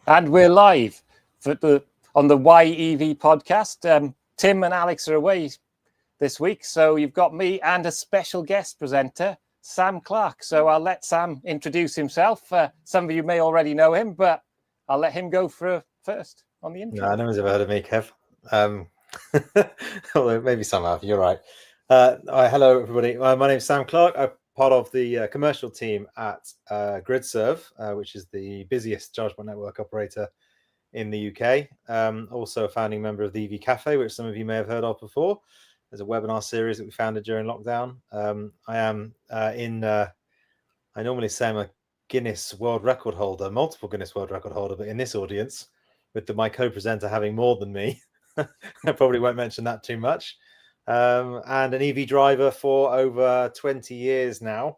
And we're live on the YEV podcast. Tim and Alex are away this week, so you've got me and a special guest presenter, Sam Clarke. So I'll let Sam introduce himself. Some of you may already know him, but I'll let him go first on the intro. No, no one's ever heard of me, Kev. Although maybe some have. You're right. Hello, everybody. My name's Sam Clarke. I'm part of the commercial team at Gridserve, which is the busiest charge point network operator in the UK. Also a founding member of the EV Cafe, which some of you may have heard of before. There's a webinar series that we founded during lockdown. I am I normally say I'm a Guinness World Record holder, multiple Guinness World Record holder, but in this audience, with my co-presenter having more than me, I probably won't mention that too much. And an EV driver for over 20 years now,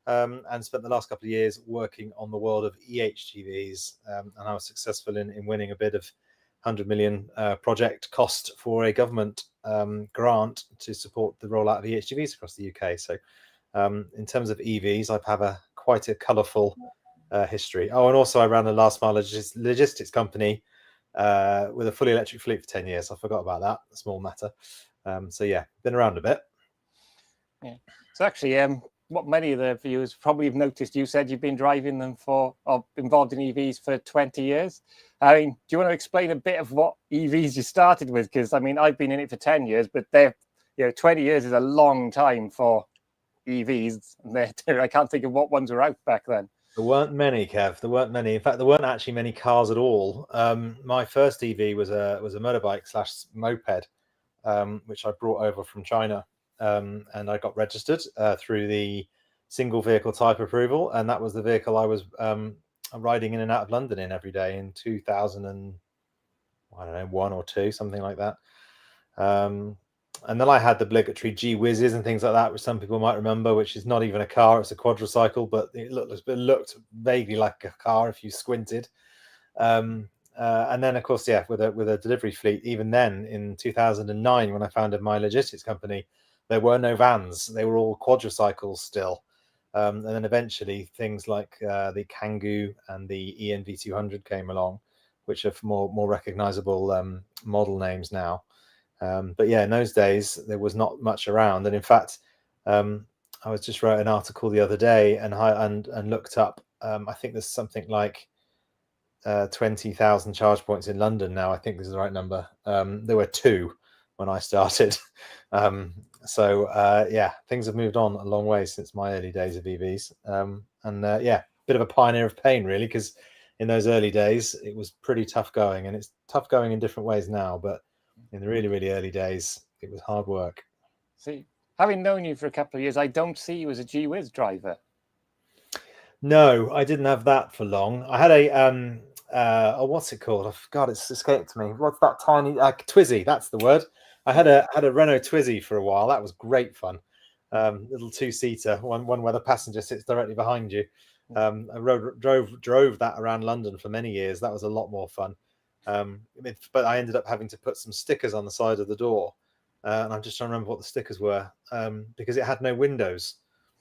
and spent the last couple of years working on the world of EHGVs. And I was successful in winning a bid of 100 million project cost for a government grant to support the rollout of EHGVs across the UK. So in terms of EVs, I have quite a colourful history. Oh, and also I ran a last mile logistics company with a fully electric fleet for 10 years. I forgot about that. A small matter. So yeah, been around a bit. Yeah. So actually, what many of the viewers probably have noticed, you said you've been driving them or involved in EVs for 20 years. I mean, do you want to explain a bit of what EVs you started with? Because I mean, I've been in it for 10 years, but 20 years is a long time for EVs. I can't think of what ones were out back then. There weren't many, Kev. There weren't many. In fact, there weren't actually many cars at all. My first EV was a motorbike / moped, which I brought over from China, and I got registered through the single vehicle type approval, and that was the vehicle I was riding in and out of London in every day in 2001 or 2, something like that. And then I had the obligatory G Whizzes and things like that, which some people might remember, which is not even a car, it's a quadricycle, but it looked vaguely like a car if you squinted. And then, of course, with a delivery fleet, even then in 2009, when I founded my logistics company, there were no vans. They were all quadricycles still. And then eventually things like the Kangoo and the ENV200 came along, which are more recognizable model names now. But yeah, in those days, there was not much around. And in fact, I was just wrote an article the other day and looked up, I think there's something like 20,000 charge points in London now. I think this is the right number. There were 2 when I started. Yeah, things have moved on a long way since my early days of EVs. Bit of a pioneer of pain, really, because in those early days, it was pretty tough going, and it's tough going in different ways now. But in the really, really early days, it was hard work. See, having known you for a couple of years, I don't see you as a G-Whiz driver. No, I didn't have that for long. I had a what's it called? God, it's escaped me. What's that tiny Twizy? That's the word. I had a Renault Twizy for a while. That was great fun. Little 2-seater, one where the passenger sits directly behind you. I drove that around London for many years. That was a lot more fun. But I ended up having to put some stickers on the side of the door, and I'm just trying to remember what the stickers were, because it had no windows.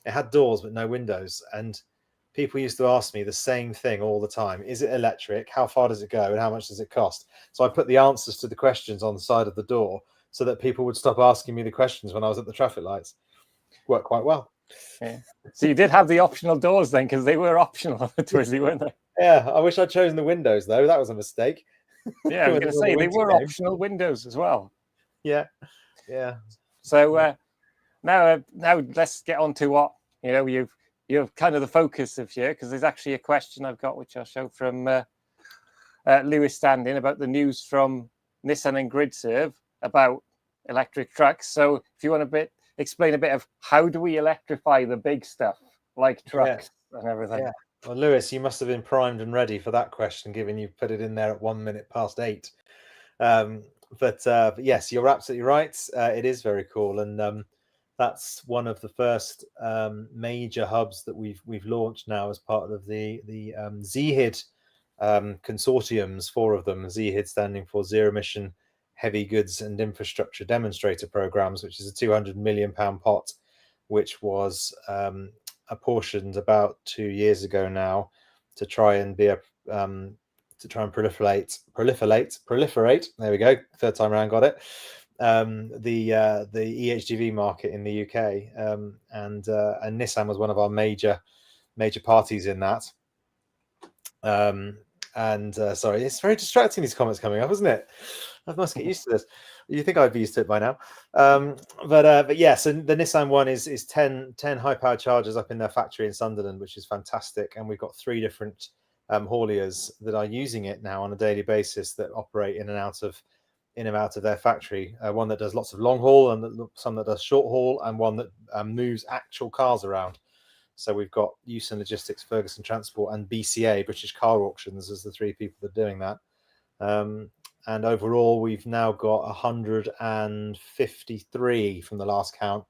It had doors but no windows, and people used to ask me the same thing all the time: is it electric? How far does it go? And how much does it cost? So I put the answers to the questions on the side of the door so that people would stop asking me the questions when I was at the traffic lights. Worked quite well. Yeah. So you did have the optional doors then, because they were optional on the Twizy, weren't they? Yeah, I wish I'd chosen the windows though. That was a mistake. Yeah, I was going to say they were optional windows as well. Yeah. So now let's get on to what you're kind of the focus of here, because there's actually a question I've got which I'll show from Lewis Standing about the news from Nissan and Gridserve about electric trucks. So if you want to explain a bit of how do we electrify the big stuff like trucks and everything. Yeah. Well, Lewis, you must have been primed and ready for that question, given you put it in there at 8:01. But yes, you're absolutely right. It is very cool, and that's one of the first major hubs that we've launched now as part of the ZHID consortiums. 4 of them. ZHID standing for Zero Emission Heavy Goods and Infrastructure Demonstrator Programs, which is a £200 million pot, which was apportioned about 2 years ago now to try and be to try and proliferate. There we go, third time around, got it. The EHGV market in the UK, and Nissan was one of our major parties in that. Sorry, it's very distracting, these comments coming up, isn't it? I must get used to this. You think I'd be used to it by now. But yeah, so the Nissan one is 10 high-powered chargers up in their factory in Sunderland, which is fantastic. And we've got 3 different hauliers that are using it now on a daily basis that operate in and out of their factory. One that does lots of long haul, and some that does short haul, and one that moves actual cars around. So we've got Houston Logistics, Ferguson Transport, and BCA, British Car Auctions, as the 3 people that are doing that. And overall, we've now got 153 from the last count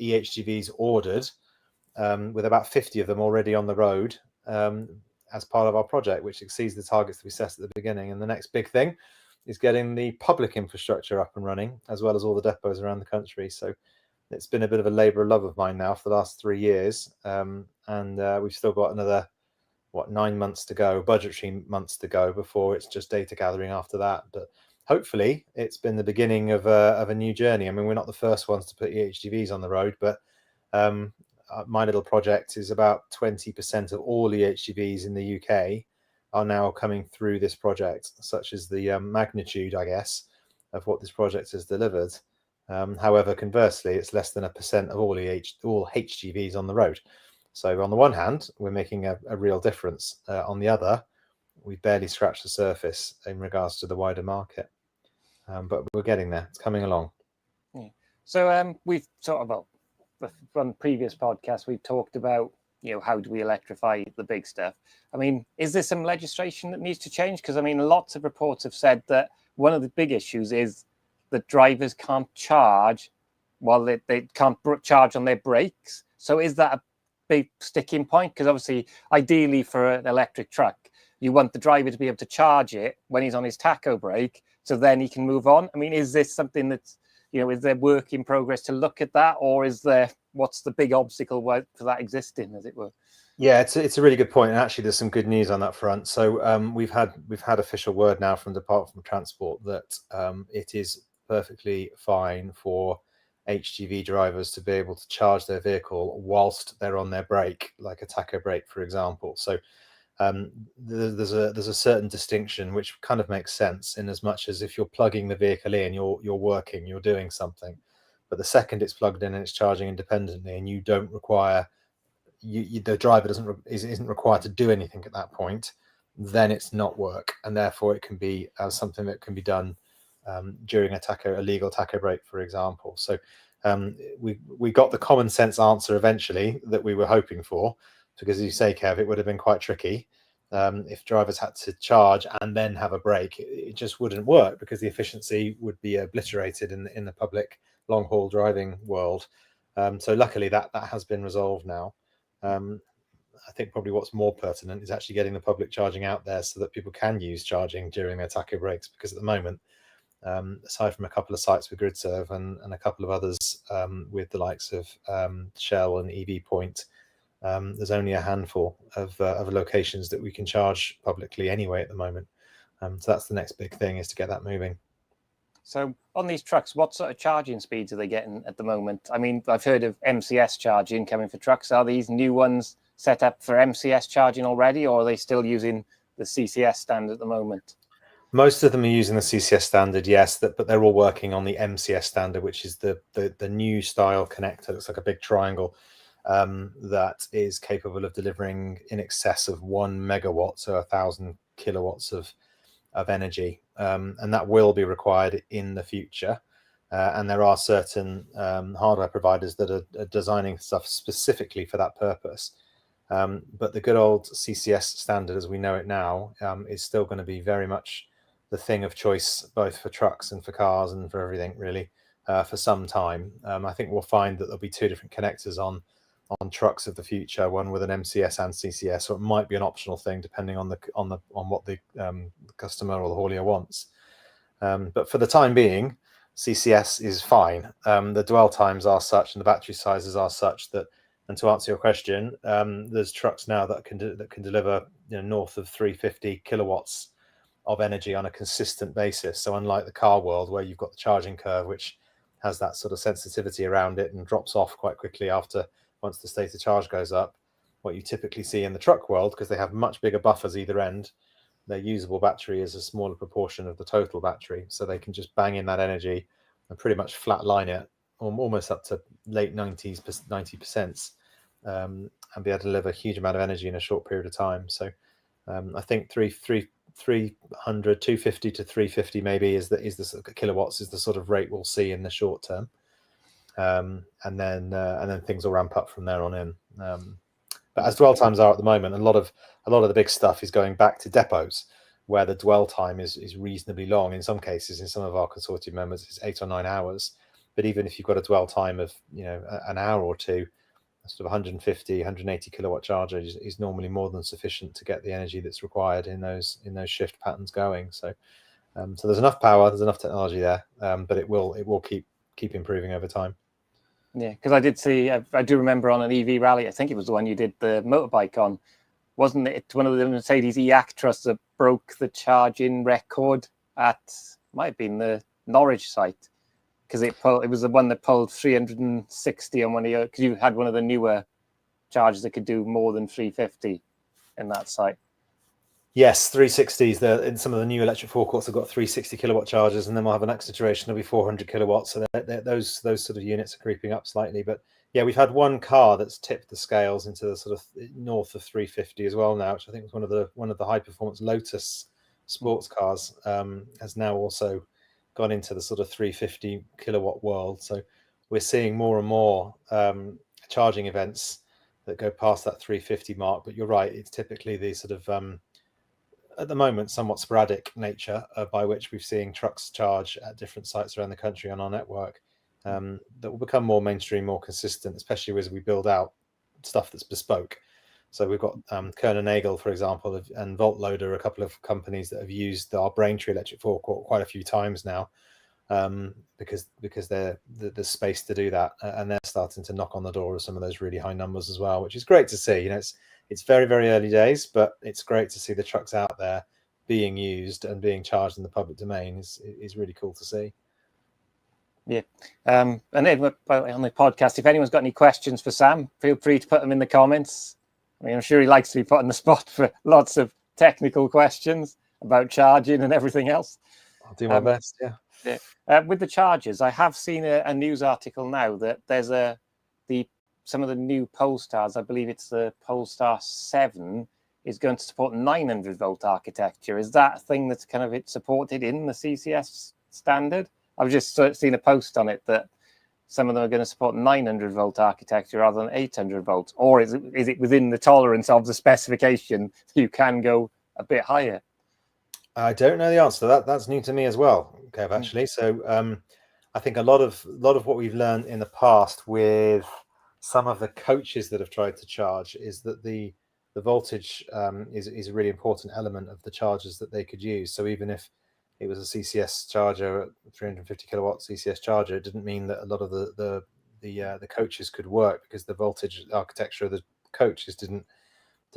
EHGVs ordered, with about 50 of them already on the road as part of our project, which exceeds the targets that we set at the beginning. And the next big thing is getting the public infrastructure up and running, as well as all the depots around the country. So it's been a bit of a labour of love of mine now for the last 3 years, and we've still got another 9 months to go, budgetary months to go, before it's just data gathering after that. But hopefully it's been the beginning of a new journey. I mean, we're not the first ones to put EHGVs on the road, but my little project is about 20% of all EHGVs in the UK are now coming through this project, such as the magnitude, I guess, of what this project has delivered. However, conversely, it's less than 1% of all HGVs on the road. So on the one hand, we're making a real difference. On the other, we've barely scratched the surface in regards to the wider market. But we're getting there. It's coming along. Yeah. So we've sort of, from previous podcasts, we've talked about, how do we electrify the big stuff? I mean, is there some legislation that needs to change? Because, I mean, lots of reports have said that one of the big issues is that drivers can't charge while they can't charge on their brakes. So is that a big sticking point? Because obviously, ideally for an electric truck, you want the driver to be able to charge it when he's on his tacho brake, so then he can move on. I mean, is this something that's, is there work in progress to look at that, or what's the big obstacle for that existing, as it were? Yeah, it's a really good point, and actually there's some good news on that front. So we've had official word now from the Department of Transport that it is perfectly fine for HGV drivers to be able to charge their vehicle whilst they're on their brake, like a tacho brake, for example. So there's a certain distinction which kind of makes sense, in as much as if you're plugging the vehicle in, you're working, you're doing something. But the second it's plugged in and it's charging independently, and you don't require the driver isn't required to do anything at that point, then it's not work, and therefore it can be something that can be done during a legal tacho brake, for example. So we got the common sense answer eventually that we were hoping for, because as you say, Kev, it would have been quite tricky if drivers had to charge and then have a brake. It just wouldn't work, because the efficiency would be obliterated in the public long haul driving world. So luckily that has been resolved now. I think probably what's more pertinent is actually getting the public charging out there so that people can use charging during their tacho brakes, because at the moment, aside from a couple of sites with Gridserve and a couple of others with the likes of Shell and EV Point, there's only a handful of locations that we can charge publicly anyway at the moment. So that's the next big thing, is to get that moving. So on these trucks, what sort of charging speeds are they getting at the moment? I mean, I've heard of MCS charging coming for trucks. Are these new ones set up for MCS charging already, or are they still using the CCS standard at the moment? Most of them are using the CCS standard, yes, but they're all working on the MCS standard, which is the new style connector. It looks like a big triangle that is capable of delivering in excess of 1 megawatt, so 1,000 kilowatts of energy, and that will be required in the future. And there are certain hardware providers that are designing stuff specifically for that purpose. But the good old CCS standard, as we know it now, is still going to be very much the thing of choice, both for trucks and for cars and for everything, really, for some time. I think we'll find that there'll be 2 different connectors on trucks of the future, one with an MCS and CCS, or it might be an optional thing depending on what the customer or the haulier wants. But for the time being, CCS is fine. The dwell times are such and the battery sizes are such that, and to answer your question, there's trucks now that can deliver north of 350 kilowatts of energy on a consistent basis. So unlike the car world where you've got the charging curve, which has that sort of sensitivity around it and drops off quite quickly once the state of charge goes up, what you typically see in the truck world, because they have much bigger buffers either end, their usable battery is a smaller proportion of the total battery, so they can just bang in that energy and pretty much flat line it almost up to late 90%, and be able to deliver a huge amount of energy in a short period of time. So I think 250 to 350 maybe is the sort of kilowatts is the sort of rate we'll see in the short term, and then things will ramp up from there on in. But as dwell times are at the moment, a lot of the big stuff is going back to depots where the dwell time is reasonably long. In some cases, in some of our consortium members, it's 8 or 9 hours. But even if you've got a dwell time of an hour or two, sort of 150, 180 kilowatt charger is normally more than sufficient to get the energy that's required in those shift patterns going. So so there's enough power, there's enough technology there, but it will keep improving over time. Yeah, because I did see, I do remember on an EV rally, I think it was the one you did the motorbike on, wasn't it one of the Mercedes E-Actros that broke the charging record might have been the Norwich site, because it was the one that pulled 360 on because you had one of the newer chargers that could do more than 350 in that site. Yes, 360s. In some of the new electric forecourts have got 360 kilowatt chargers, and then we'll have a next iteration that'll be 400 kilowatts. So those sort of units are creeping up slightly. But yeah, we've had one car that's tipped the scales into the sort of north of 350 as well now, which I think was one of the high performance Lotus sports cars. Has now also gone into the sort of 350 kilowatt world. So we're seeing more and more charging events that go past that 350 mark. But you're right, it's typically the sort of at the moment, somewhat sporadic nature by which we're seeing trucks charge at different sites around the country on our network, that will become more mainstream, more consistent, especially as we build out stuff that's bespoke. So we've got Kerner Nagel, for example, and VoltLoader, a couple of companies that have used our Braintree electric forecourt quite a few times now, because there's space to do that, and they're starting to knock on the door of some of those really high numbers as well, which is great to see. It's very, very early days, but it's great to see the trucks out there being used and being charged in the public domain is really cool to see. Yeah. And then on the podcast, if anyone's got any questions for Sam, feel free to put them in the comments. I mean, I'm sure he likes to be put on the spot for lots of technical questions about charging and everything else. I'll do my best, yeah. With the chargers, I have seen a news article now that there's some of the new Polestars, I believe it's the Polestar 7, is going to support 900 volt architecture. Is that a thing that's kind of supported in the CCS standard? I've just seen a post on it that some of them are going to support 900 volt architecture rather than 800 volts, or is it within the tolerance of the specification you can go a bit higher? I don't know the answer to that. That's new to me as well, Kev, actually. So I think a lot of what we've learned in the past with some of the coaches that have tried to charge is that the voltage is a really important element of the chargers that they could use. So even if it was a CCS charger, 350 kilowatt CCS charger, it didn't mean that a lot of the coaches could work, because the voltage architecture of the coaches didn't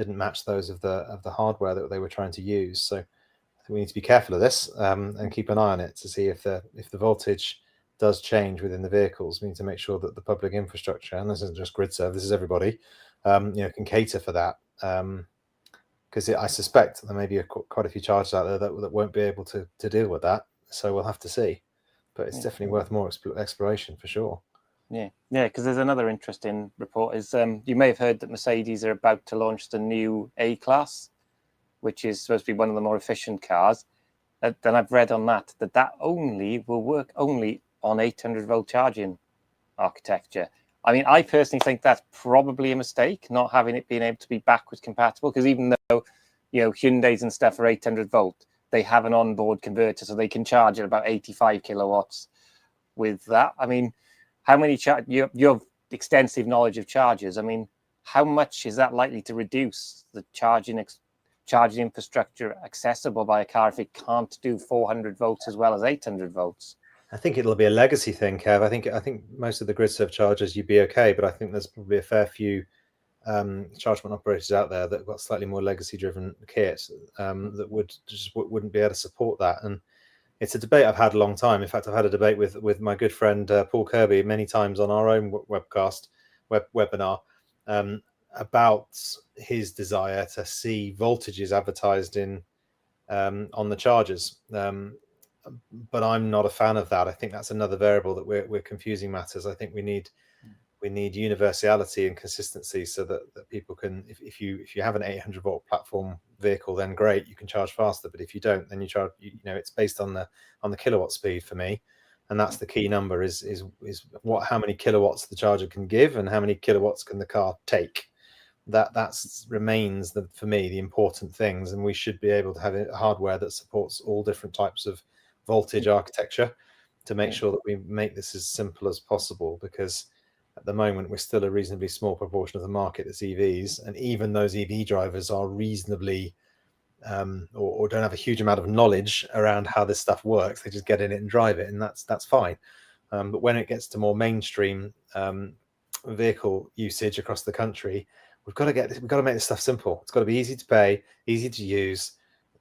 match those of the hardware that they were trying to use. So I think we need to be careful of this and keep an eye on it to see if the voltage does change within the vehicles. We need to make sure that the public infrastructure, and this isn't just Gridserve, this is everybody, can cater for that. Because I suspect there may be quite a few chargers out there that won't be able to deal with that. So we'll have to see. But it's definitely worth more exploration for sure. Yeah, because there's another interesting report. Is you may have heard that Mercedes are about to launch the new A-Class, which is supposed to be one of the more efficient cars. Then I've read on that will work only on 800 volt charging architecture. I mean, I personally think that's probably a mistake, not having it being able to be backwards compatible, because even though, Hyundais and stuff are 800 volt, they have an onboard converter, so they can charge at about 85 kilowatts with that. I mean, how many your extensive knowledge of chargers, I mean, how much is that likely to reduce the charging infrastructure accessible by a car if it can't do 400 volts as well as 800 volts? I think it'll be a legacy thing, Kev. I think most of the Gridserve chargers you'd be okay, but I think there's probably a fair few charge point operators out there that have got slightly more legacy driven kit that wouldn't be able to support that. And it's a debate I've had a long time. In fact, I've had a debate with my good friend Paul Kirby many times on our own webinar about his desire to see voltages advertised in on the chargers. But I'm not a fan of that. I think that's another variable that we're confusing matters. I think we need universality and consistency so that people can, if you have an 800 volt platform vehicle, then great, you can charge faster. But if you don't, then you charge, it's based on the kilowatt speed for me, and that's the key number is how many kilowatts the charger can give and how many kilowatts can the car take. That remains for me the important things, and we should be able to have a hardware that supports all different types of voltage architecture to make sure that we make this as simple as possible, because at the moment we're still a reasonably small proportion of the market that's EVs, and even those EV drivers are reasonably or don't have a huge amount of knowledge around how this stuff works. They just get in it and drive it, and that's fine. But when it gets to more mainstream vehicle usage across the country, we've got to make this stuff simple. It's got to be easy to pay, easy to use,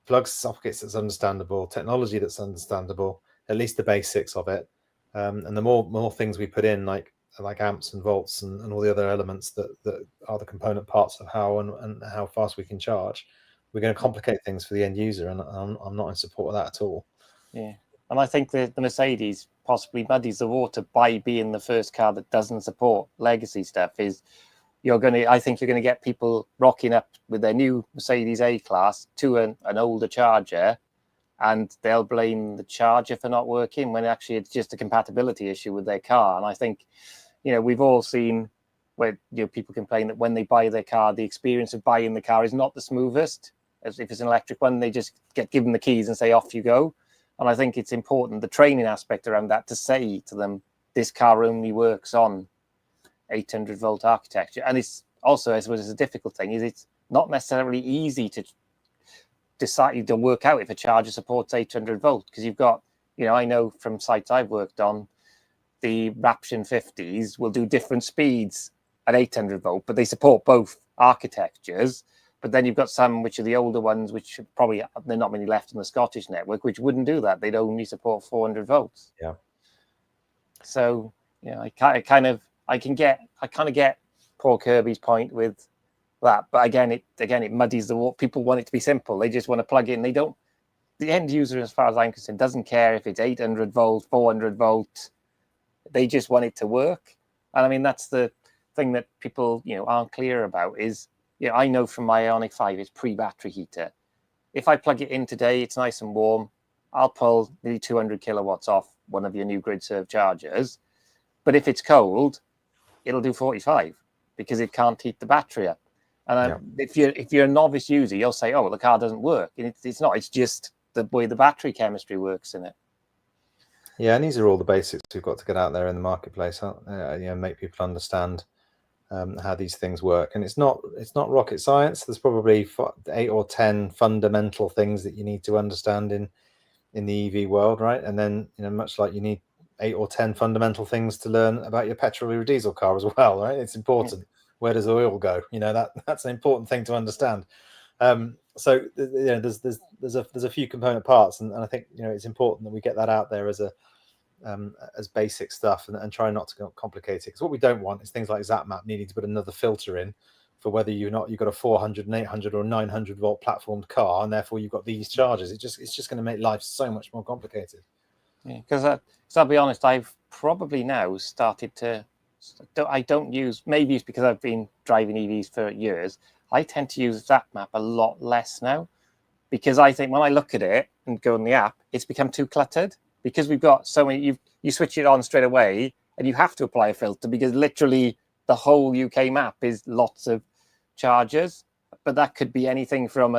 plug sockets that's understandable, technology that's understandable, at least the basics of it. And the more things we put in, like amps and volts and all the other elements that are the component parts of how and how fast we can charge, we're going to complicate things for the end user, and I'm not in support of that at all. Yeah, and I think the Mercedes possibly muddies the water by being the first car that doesn't support legacy stuff. I think you're going to get people rocking up with their new Mercedes A-Class to an older charger, and they'll blame the charger for not working when actually it's just a compatibility issue with their car. And I think, we've all seen where people complain that when they buy their car, the experience of buying the car is not the smoothest. As if it's an electric one, they just get given the keys and say, off you go. And I think it's important, the training aspect around that, to say to them, this car only works on 800 volt architecture. And it's also, I suppose, it's a difficult thing, is it's not necessarily easy to decide to work out if a charger supports 800 volt, because you've got, I know from sites I've worked on, the Raption 50s will do different speeds at 800 volt, but they support both architectures. But then you've got some which are the older ones, which probably there are not many left in the Scottish network, which wouldn't do that. They'd only support 400 volts. Yeah. So I kind of get Paul Kirby's point with that, but again it muddies the water. People want it to be simple. They just want to plug in. They don't. The end user, as far as I'm concerned, doesn't care if it's 800 volt, 400 volt. They just want it to work. And I mean, that's the thing that people aren't clear about is. I know from my Ioniq 5, it's pre-battery heater. If I plug it in today, it's nice and warm. I'll pull nearly 200 kilowatts off one of your new Gridserve chargers. But if it's cold, it'll do 45 because it can't heat the battery up. And if you're a novice user, you'll say, "Oh, the car doesn't work." And it's not. It's just the way the battery chemistry works in it. Yeah, and these are all the basics we've got to get out there in the marketplace, make people understand how these things work. And it's not rocket science. There's probably 8 or 10 fundamental things that you need to understand in the EV world, right? And then much like you need 8 or 10 fundamental things to learn about your petrol or diesel car as well, right? It's important. Where does oil go? That's an important thing to understand. So there's a few component parts, and I think it's important that we get that out there as basic stuff and try not to complicate it, because what we don't want is things like ZapMap needing to put another filter in for whether you've got a 400 and 800 or 900 volt platformed car, and therefore you've got these chargers. It's just going to make life so much more complicated. Yeah, because I'll be honest, I've probably now started to. I don't use, maybe it's because I've been driving EVs for years. I tend to use ZapMap a lot less now, because I think when I look at it and go on the app, it's become too cluttered. Because we've got so many, you switch it on straight away, and you have to apply a filter because literally the whole UK map is lots of chargers. But that could be anything from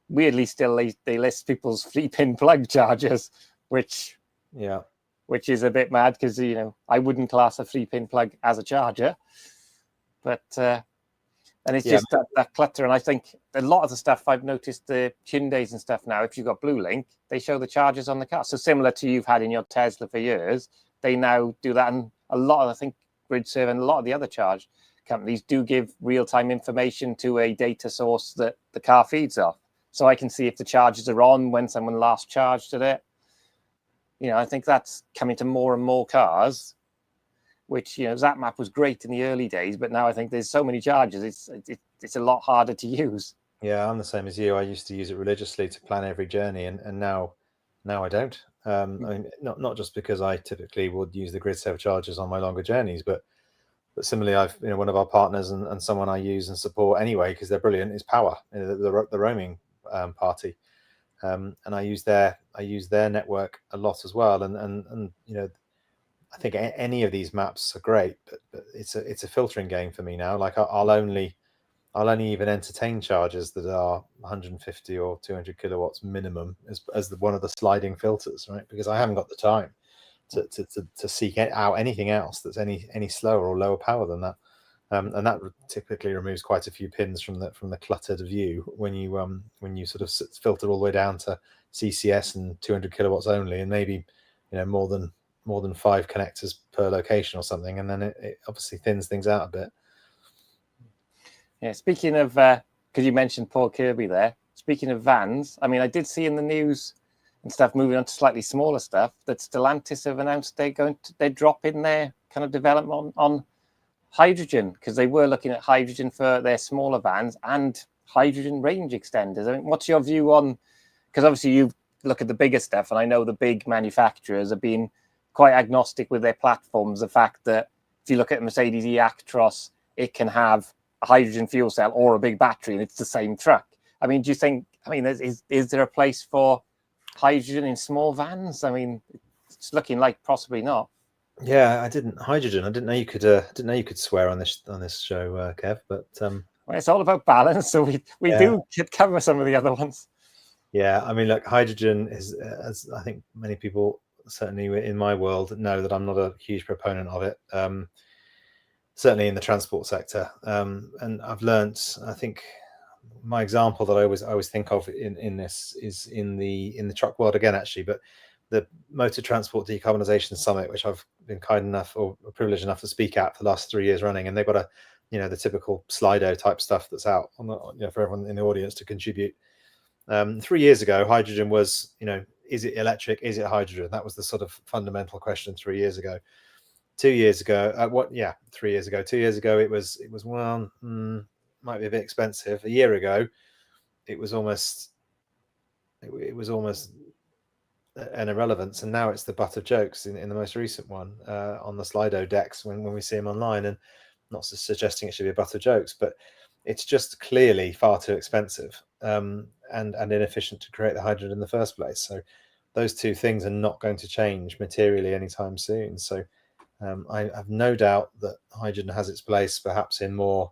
weirdly still they list people's 3-pin plug chargers, which is a bit mad because I wouldn't class a 3-pin plug as a charger. But and it's just that clutter. And I think a lot of the stuff I've noticed, the Hyundais and stuff now, if you've got Blue Link, they show the chargers on the car. So similar to you've had in your Tesla for years, they now do that. And a lot of, I think, Gridserve and a lot of the other charge companies do give real-time information to a data source that the car feeds off. So I can see if the charges are on, when someone last charged at it. You know, I think that's coming to more and more cars, which, you know, ZapMap was great in the early days, but now I think there's so many charges, it's a lot harder to use. Yeah, I'm the same as you. I used to use it religiously to plan every journey, and now I don't. I mean, not just because I typically would use the Gridserve chargers on my longer journeys, but similarly, I've, you know, one of our partners and someone I use and support anyway because they're brilliant is Power, you know, the roaming party, and I use their network a lot as well. And you know, I think any of these maps are great, but it's a filtering game for me now. Like I'll only even entertain charges that are 150 or 200 kilowatts minimum as one of the sliding filters, right? Because I haven't got the time to seek out anything else that's any slower or lower power than that. And that typically removes quite a few pins from the cluttered view when you sort of filter all the way down to CCS and 200 kilowatts only, and maybe, you know, more than 5 connectors per location or something, and then it obviously thins things out a bit. Yeah, speaking of, because you mentioned Paul Kirby there, speaking of vans, I mean, I did see in the news and stuff, moving on to slightly smaller stuff, that Stellantis have announced they're dropping their kind of development on hydrogen, because they were looking at hydrogen for their smaller vans and hydrogen range extenders. I mean, what's your view on, because obviously you look at the bigger stuff, and I know the big manufacturers have been quite agnostic with their platforms. The fact that if you look at Mercedes E-Actros, it can have a hydrogen fuel cell or a big battery, and it's the same truck. I mean, do you think, I mean, is there a place for hydrogen in small vans? I mean, it's looking like possibly not. Yeah, I didn't know you could swear on this show, Kev, but well, it's all about balance, so we do cover some of the other ones. Yeah, I mean, look, hydrogen is, as I think many people certainly in my world know, that I'm not a huge proponent of it. Certainly in the transport sector, and I've learnt, I think my example that I always think of in this is in the truck world again, actually, but the Motor Transport Decarbonisation Summit, which I've been kind enough or privileged enough to speak at for the last 3 years running, and they've got the typical Slido type stuff that's out on the, for everyone in the audience to contribute. 3 years ago, hydrogen was, is it electric? Is it hydrogen? That was the sort of fundamental question 3 years ago. 2 years ago, 3 years ago, 2 years ago, it was well, might be a bit expensive. A year ago, it was almost an irrelevance, and now it's the butt of jokes in the most recent one on the Slido decks when we see them online. And not suggesting it should be a butt of jokes, but it's just clearly far too expensive and inefficient to create the hydrogen in the first place. So those two things are not going to change materially anytime soon. So I have no doubt that hydrogen has its place perhaps in more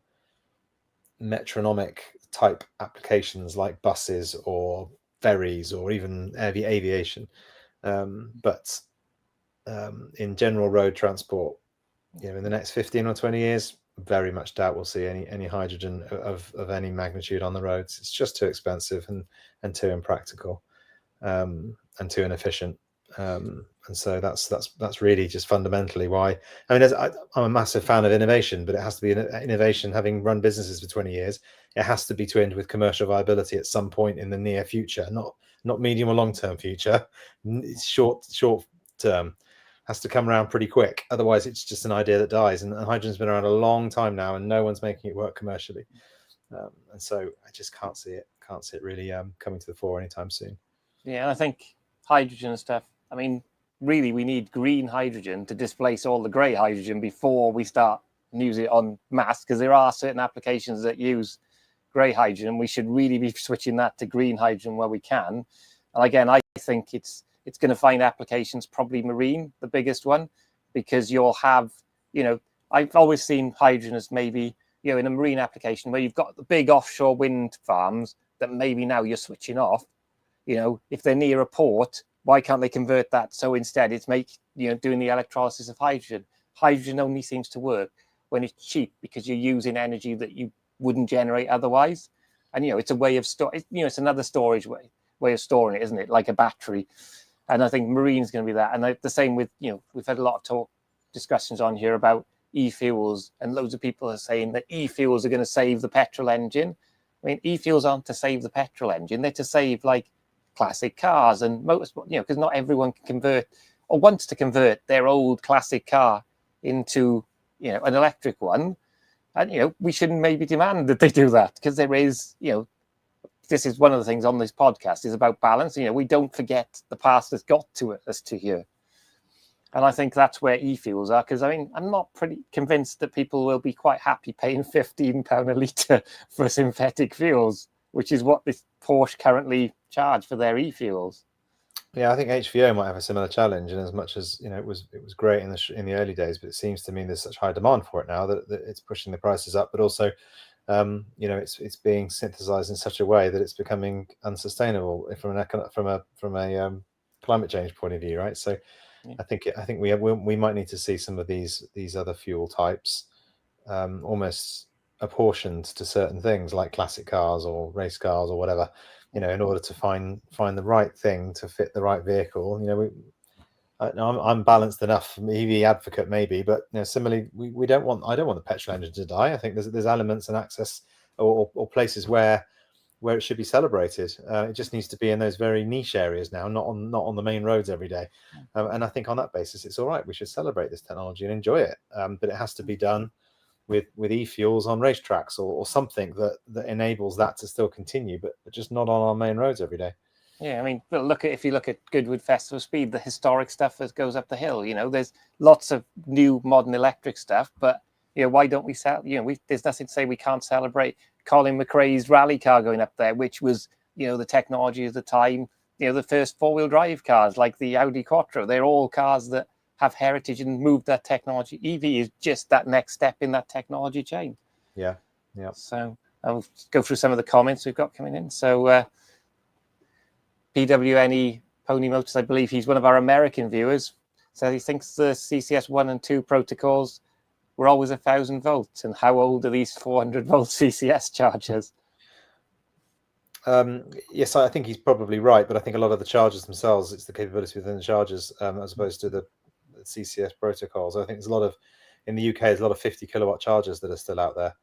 metronomic type applications like buses or ferries or even aviation. But in general road transport, in the next 15 or 20 years, very much doubt we'll see any hydrogen of any magnitude on the roads. It's just too expensive and too impractical and too inefficient. And so that's really just fundamentally why. I mean, I'm a massive fan of innovation, but it has to be innovation. Having run businesses for 20 years, it has to be twinned with commercial viability at some point in the near future, not medium or long term future. It's short term. Has to come around pretty quick. Otherwise, it's just an idea that dies. And hydrogen's been around a long time now, and no one's making it work commercially. And so I just can't see it really coming to the fore anytime soon. Yeah, and I think hydrogen and stuff, I mean, really, we need green hydrogen to displace all the grey hydrogen before we start using it en masse, because there are certain applications that use grey hydrogen. We should really be switching that to green hydrogen where we can. And again, I think it's going to find applications, probably marine, the biggest one, because you'll have, I've always seen hydrogen as maybe, in a marine application where you've got the big offshore wind farms that maybe now you're switching off. If they're near a port, why can't they convert that? So instead it's doing the electrolysis of hydrogen. Hydrogen only seems to work when it's cheap, because you're using energy that you wouldn't generate otherwise. And, it's a way of it's another storage way of storing it, isn't it? Like a battery. And I think marine's going to be that. And the same with, we've had a lot of discussions on here about e-fuels, and loads of people are saying that e-fuels are going to save the petrol engine. I mean, e-fuels aren't to save the petrol engine; they're to save like classic cars and motorsport. You know, because not everyone can convert or wants to convert their old classic car into, you know, an electric one. And, you know, we shouldn't maybe demand that they do that, because there is, you know, this is one of the things on this podcast is about balance. You know, we don't forget the past has got to us to here. And I think that's where e-fuels are, because I mean, I'm not pretty convinced that people will be quite happy paying £15 a litre for synthetic fuels, which is what this Porsche currently charge for their e-fuels. Yeah, I think HVO might have a similar challenge, and as much as, you know, it was great in the early days, but it seems to me there's such high demand for it now that it's pushing the prices up. But also, you know, it's being synthesized in such a way that it's becoming unsustainable from a climate change point of view, right? So, yeah. I think we might need to see some of these other fuel types almost apportioned to certain things like classic cars or race cars or whatever, you know, in order to find the right thing to fit the right vehicle. You know, I'm balanced enough, EV advocate maybe, but, you know, similarly, I don't want the petrol engine to die. I think there's elements and access or places where it should be celebrated. It just needs to be in those very niche areas now, not on the main roads every day. And I think on that basis, it's all right. We should celebrate this technology and enjoy it, but it has to be done with e-fuels on racetracks or something that enables that to still continue, but just not on our main roads every day. Yeah, I mean, if you look at Goodwood Festival Speed, the historic stuff that goes up the hill, you know, there's lots of new modern electric stuff, but, you know, why don't we sell? You know, there's nothing to say we can't celebrate Colin McRae's rally car going up there, which was, you know, the technology of the time. You know, the first four-wheel drive cars like the Audi Quattro, they're all cars that have heritage and moved that technology. EV is just that next step in that technology chain. Yeah. So I'll go through some of the comments we've got coming in. So PWNE Pony Motors, I believe he's one of our American viewers, so he thinks the CCS 1 and 2 protocols were always 1,000 volts. And how old are these 400 volt CCS chargers? Yes, I think he's probably right, but I think a lot of the chargers themselves, it's the capability within the chargers as opposed to the CCS protocols. I think there's a lot of, in the UK, there's a lot of 50 kilowatt chargers that are still out there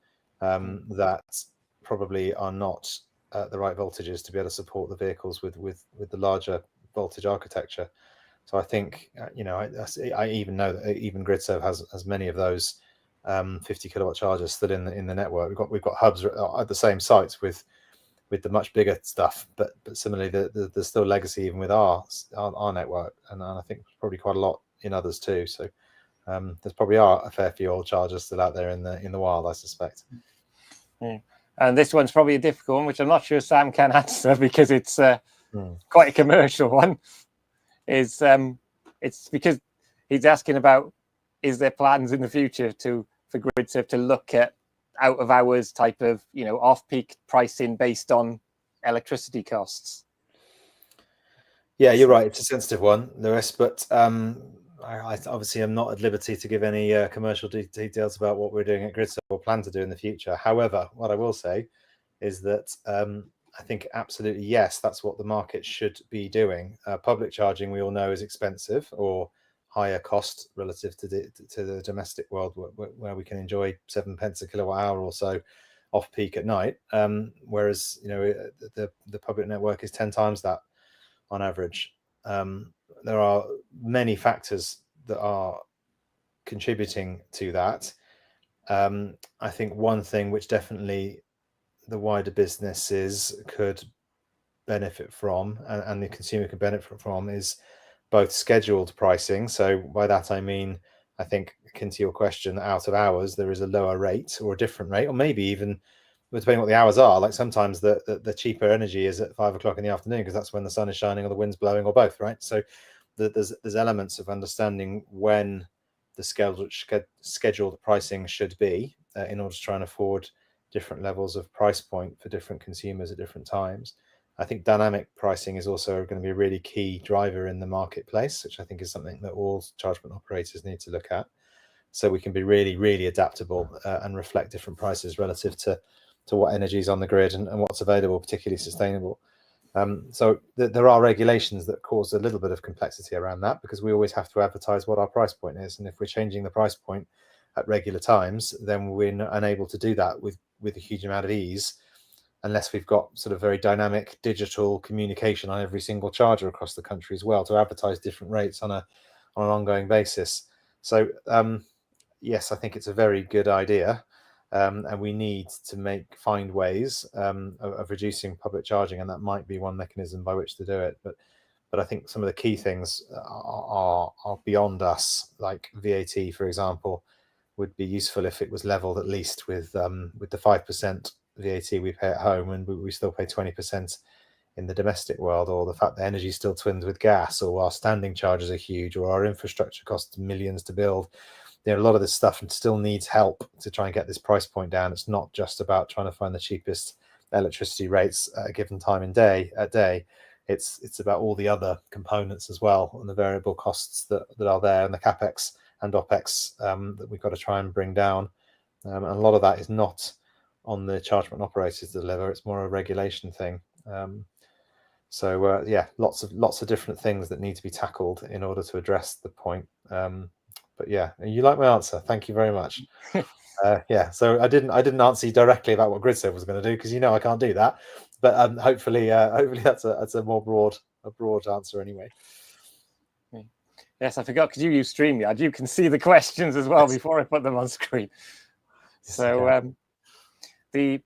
that probably are not at the right voltages to be able to support the vehicles with the larger voltage architecture. So I think, you know, I even know that even Gridserve has many of those 50 kilowatt chargers still in the network. We've got hubs at the same sites with the much bigger stuff, but similarly, there's still legacy even with our network, and I think probably quite a lot in others too. So there's probably are a fair few old chargers still out there in the wild, I suspect. Yeah. And this one's probably a difficult one, which I'm not sure Sam can answer because it's quite a commercial one. It's because he's asking about, is there plans in the future for Gridserve to look at out of hours type of, you know, off peak pricing based on electricity costs? Yeah, you're right. It's a sensitive one, Lewis, but I obviously am not at liberty to give any commercial details about what we're doing at Gridserve or plan to do in the future. However, what I will say is that I think absolutely yes, that's what the market should be doing. Public charging, we all know, is expensive or higher cost relative to the domestic world, where we can enjoy 7 pence a kilowatt hour or so off peak at night, whereas, you know, the public network is 10 times that on average. There are many factors that are contributing to that. I think one thing which definitely the wider businesses could benefit from, and the consumer could benefit from, is both scheduled pricing. So by that I mean, I think, akin to your question, out of hours there is a lower rate or a different rate, or maybe even depending what the hours are. Like sometimes the cheaper energy is at 5 o'clock in the afternoon because that's when the sun is shining or the wind's blowing or both, right? So there's elements of understanding when the scheduled pricing should be in order to try and afford different levels of price point for different consumers at different times. I think dynamic pricing is also going to be a really key driver in the marketplace, which I think is something that all charge point operators need to look at, so we can be really, really adaptable and reflect different prices relative to what energy is on the grid and what's available, particularly sustainable. So there are regulations that cause a little bit of complexity around that, because we always have to advertise what our price point is, and if we're changing the price point at regular times, then we're unable to do that with a huge amount of ease, unless we've got sort of very dynamic digital communication on every single charger across the country as well, to advertise different rates on an ongoing basis. So yes, I think it's a very good idea, and we need to find ways of reducing public charging, and that might be one mechanism by which to do it. But I think some of the key things are beyond us, like VAT, for example, would be useful if it was leveled at least with the 5% VAT we pay at home, and we still pay 20% in the domestic world, or the fact that energy still twins with gas, or our standing charges are huge, or our infrastructure costs millions to build. A lot of this stuff still needs help to try and get this price point down. It's not just about trying to find the cheapest electricity rates at a given time in day. It's about all the other components as well, and the variable costs that are there, and the capex and opex that we've got to try and bring down. And a lot of that is not on the charge point operators to deliver. It's more a regulation thing. So yeah, lots of different things that need to be tackled in order to address the point. But yeah, you like my answer. Thank you very much. Yeah, so I didn't answer you directly about what Gridserve was going to do, because I can't do that. But hopefully that's a more broad answer anyway. Yes, I forgot, because you use StreamYard. You can see the questions as well before I put them on screen. Yes, so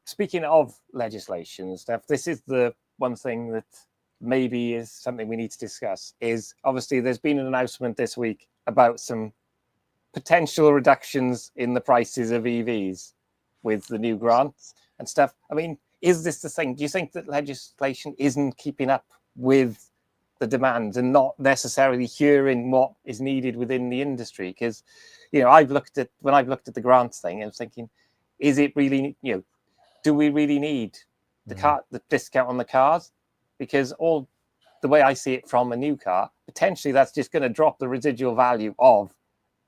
speaking of legislation and stuff, this is the one thing that maybe is something we need to discuss. Is obviously there's been an announcement this week about some potential reductions in the prices of EVs with the new grants and stuff. I mean, is this the thing? Do you think that legislation isn't keeping up with the demands and not necessarily hearing what is needed within the industry? Because, when I've looked at the grants thing, I was thinking, is it really, do we really need the discount on the cars? Because the way I see it from a new car, potentially that's just going to drop the residual value of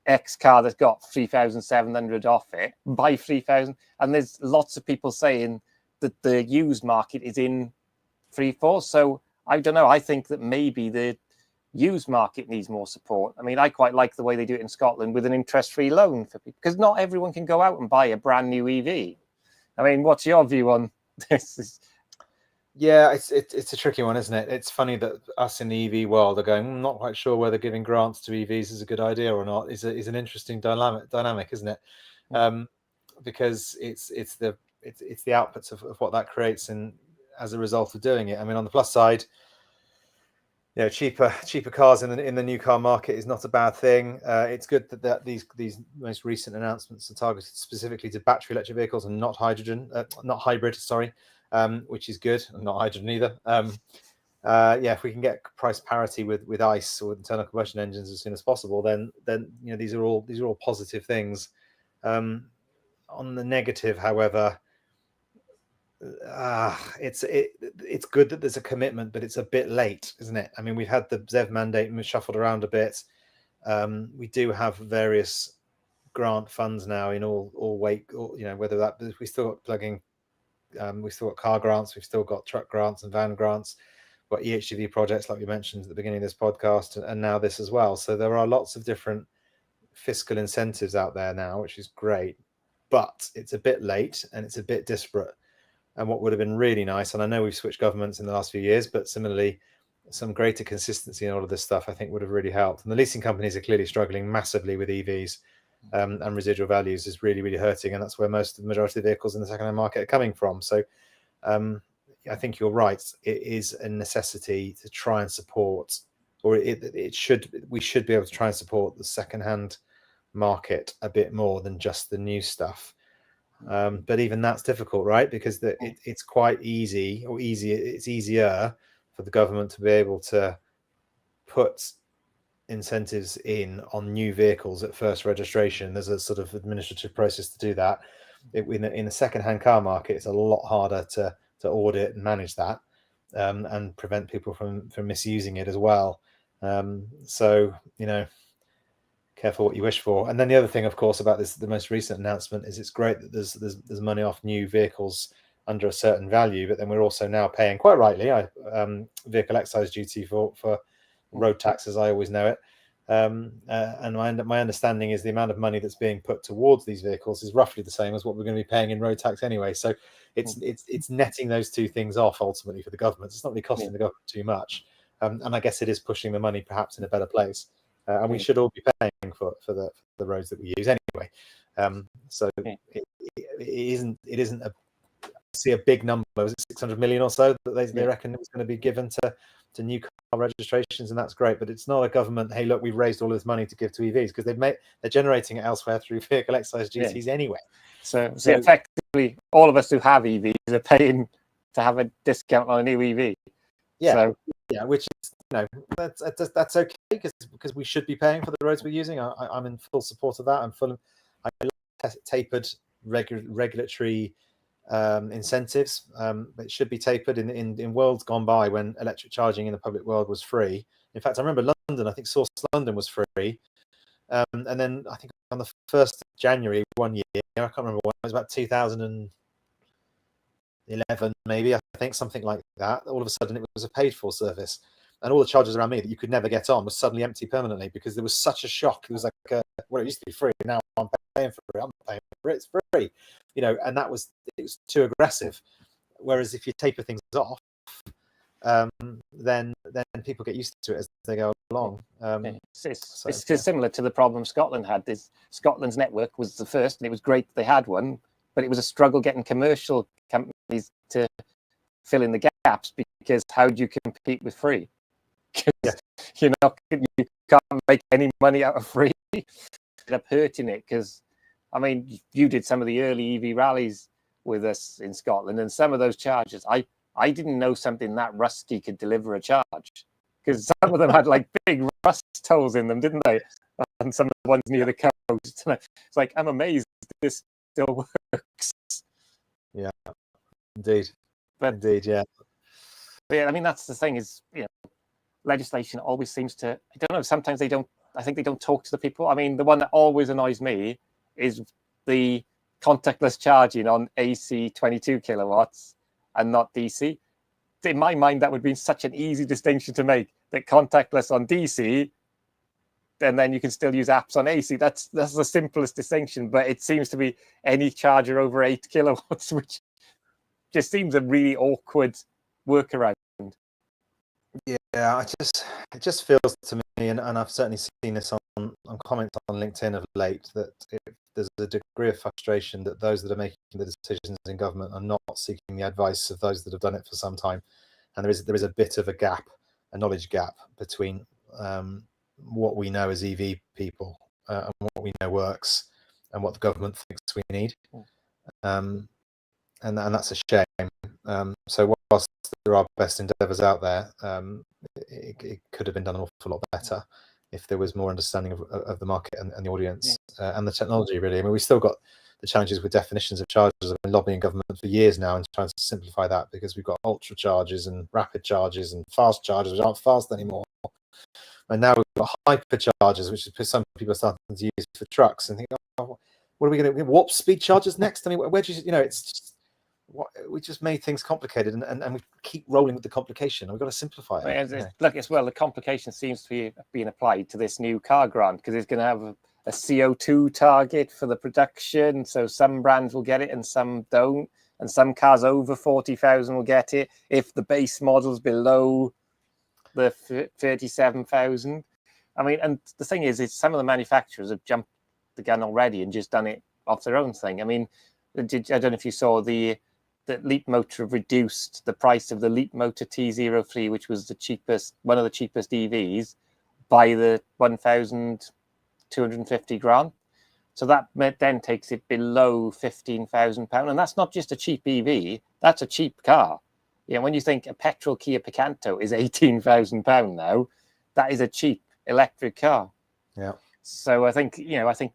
X car that's got 3,700 off it by 3,000. And there's lots of people saying that the used market is in free fall. So I don't know. I think that maybe the used market needs more support. I mean, I quite like the way they do it in Scotland with an interest-free loan for people, because not everyone can go out and buy a brand new EV. I mean, what's your view on this? Yeah, it's a tricky one, isn't it? It's funny that us in the EV world are going, I'm not quite sure whether giving grants to EVs is a good idea or not. Is an interesting dynamic, isn't it? Because it's the outputs of what that creates, and as a result of doing it. I mean, on the plus side, cheaper cars in the new car market is not a bad thing. It's good that these most recent announcements are targeted specifically to battery electric vehicles and not hybrid, sorry. Which is good, and not hydrogen either. If we can get price parity with ICE or internal combustion engines as soon as possible, then these are all positive things. On the negative, however, it's good that there's a commitment, but it's a bit late, isn't it? I mean, we've had the ZEV mandate shuffled around a bit. We do have various grant funds now in all wake, or whether that we still got plugging. We've still got car grants, we've still got truck grants and van grants, we've got EHGV projects like we mentioned at the beginning of this podcast, and now this as well. So there are lots of different fiscal incentives out there now, which is great, but it's a bit late and it's a bit disparate. And what would have been really nice, and I know we've switched governments in the last few years, but similarly, some greater consistency in all of this stuff I think would have really helped. And the leasing companies are clearly struggling massively with EVs. And residual values is really, really hurting, and that's where the majority of the vehicles in the second-hand market are coming from. So I think you're right. It is a necessity to try and support, or we should be able to try and support the second-hand market a bit more than just the new stuff. But even that's difficult, right? Because it's quite easy, or easier. It's easier for the government to be able to put incentives on new vehicles at first registration. There's a sort of administrative process to do that. In the second-hand car market, it's a lot harder to audit and manage that, and prevent people from misusing it as well. So careful what you wish for. And then the other thing, of course, about the most recent announcement is it's great that there's money off new vehicles under a certain value, but then we're also now paying, quite rightly, vehicle excise duty for road tax, as I always know it. And my understanding is the amount of money that's being put towards these vehicles is roughly the same as what we're going to be paying in road tax anyway. So it's netting those two things off ultimately for the government. It's not really costing the government too much, and I guess it is pushing the money perhaps in a better place. And we should all be paying for the roads that we use anyway. So it isn't I see a big number. Was it 600 million or so that they reckon it was going to be given to new car registrations, and that's great. But it's not a government, hey, look, we've raised all this money to give to EVs, because they're generating it elsewhere through vehicle excise duties anyway. So effectively, all of us who have EVs are paying to have a discount on a new EV. Which is, that's okay, because we should be paying for the roads we're using. I'm in full support of that. I love tapered regulatory incentives. It should be tapered in worlds gone by when electric charging in the public world was free. In fact, I remember London, I think Source London was free. And then I think on the 1st of January one year, I can't remember when, it was about 2011 maybe, I think, something like that. All of a sudden it was a paid for service, and all the charges around me that you could never get on was suddenly empty permanently, because there was such a shock. It was like, well, it used to be free, now I'm paying for it, it's free, and it was too aggressive. Whereas if you taper things off, then people get used to it as they go along. It's similar to the problem Scotland had. Scotland's network was the first, and it was great they had one, but it was a struggle getting commercial companies to fill in the gaps, because how do you compete with free? Because you can't make any money out of free. You end up hurting it, because I mean, you did some of the early EV rallies with us in Scotland, and some of those chargers, I didn't know something that rusty could deliver a charge, because some of them had like big rust holes in them, didn't they? And some of the ones near the coast. It's like, I'm amazed this still works. Yeah, indeed. Yeah. But yeah, I mean, that's the thing is, legislation always seems to, I don't know, sometimes I think they don't talk to the people. I mean, the one that always annoys me is the contactless charging on AC 22 kilowatts and not DC. In my mind, that would be such an easy distinction to make, that contactless on DC, and then you can still use apps on AC. That's the simplest distinction, but it seems to be any charger over 8 kilowatts, which just seems a really awkward workaround. Yeah, it just feels to me, and I've certainly seen this on comments on LinkedIn of late, that there's a degree of frustration that those that are making the decisions in government are not seeking the advice of those that have done it for some time, and there is a bit of a knowledge gap between what we know as EV people and what we know works, and what the government thinks we need, and that's a shame. So whilst there are best endeavours out there, it could have been done an awful lot better if there was more understanding of the market and the audience and the technology, really. I mean, we've still got the challenges with definitions of chargers. I've been lobbying government for years now and trying to simplify that, because we've got ultra chargers and rapid chargers and fast chargers, which aren't fast anymore. And now we've got hyper chargers, which is some people are starting to use for trucks, and think, oh, what are we going to warp speed chargers next? I mean, where do it's just, we just made things complicated, and we keep rolling with the complication. We've got to simplify it. Look, as well, the complication seems to be being applied to this new car grant, because it's going to have a CO2 target for the production. So some brands will get it and some don't. And some cars over 40,000 will get it if the base model's below the 37,000. I mean, and the thing is some of the manufacturers have jumped the gun already and just done it off their own thing. I mean, I don't know if you saw that Leap Motor have reduced the price of the Leap Motor T03, which was one of the cheapest EVs, by the 1,250 grand. So that then takes it below £15,000, and that's not just a cheap EV; that's a cheap car. When you think a petrol Kia Picanto is £18,000 now, that is a cheap electric car. Yeah. So I think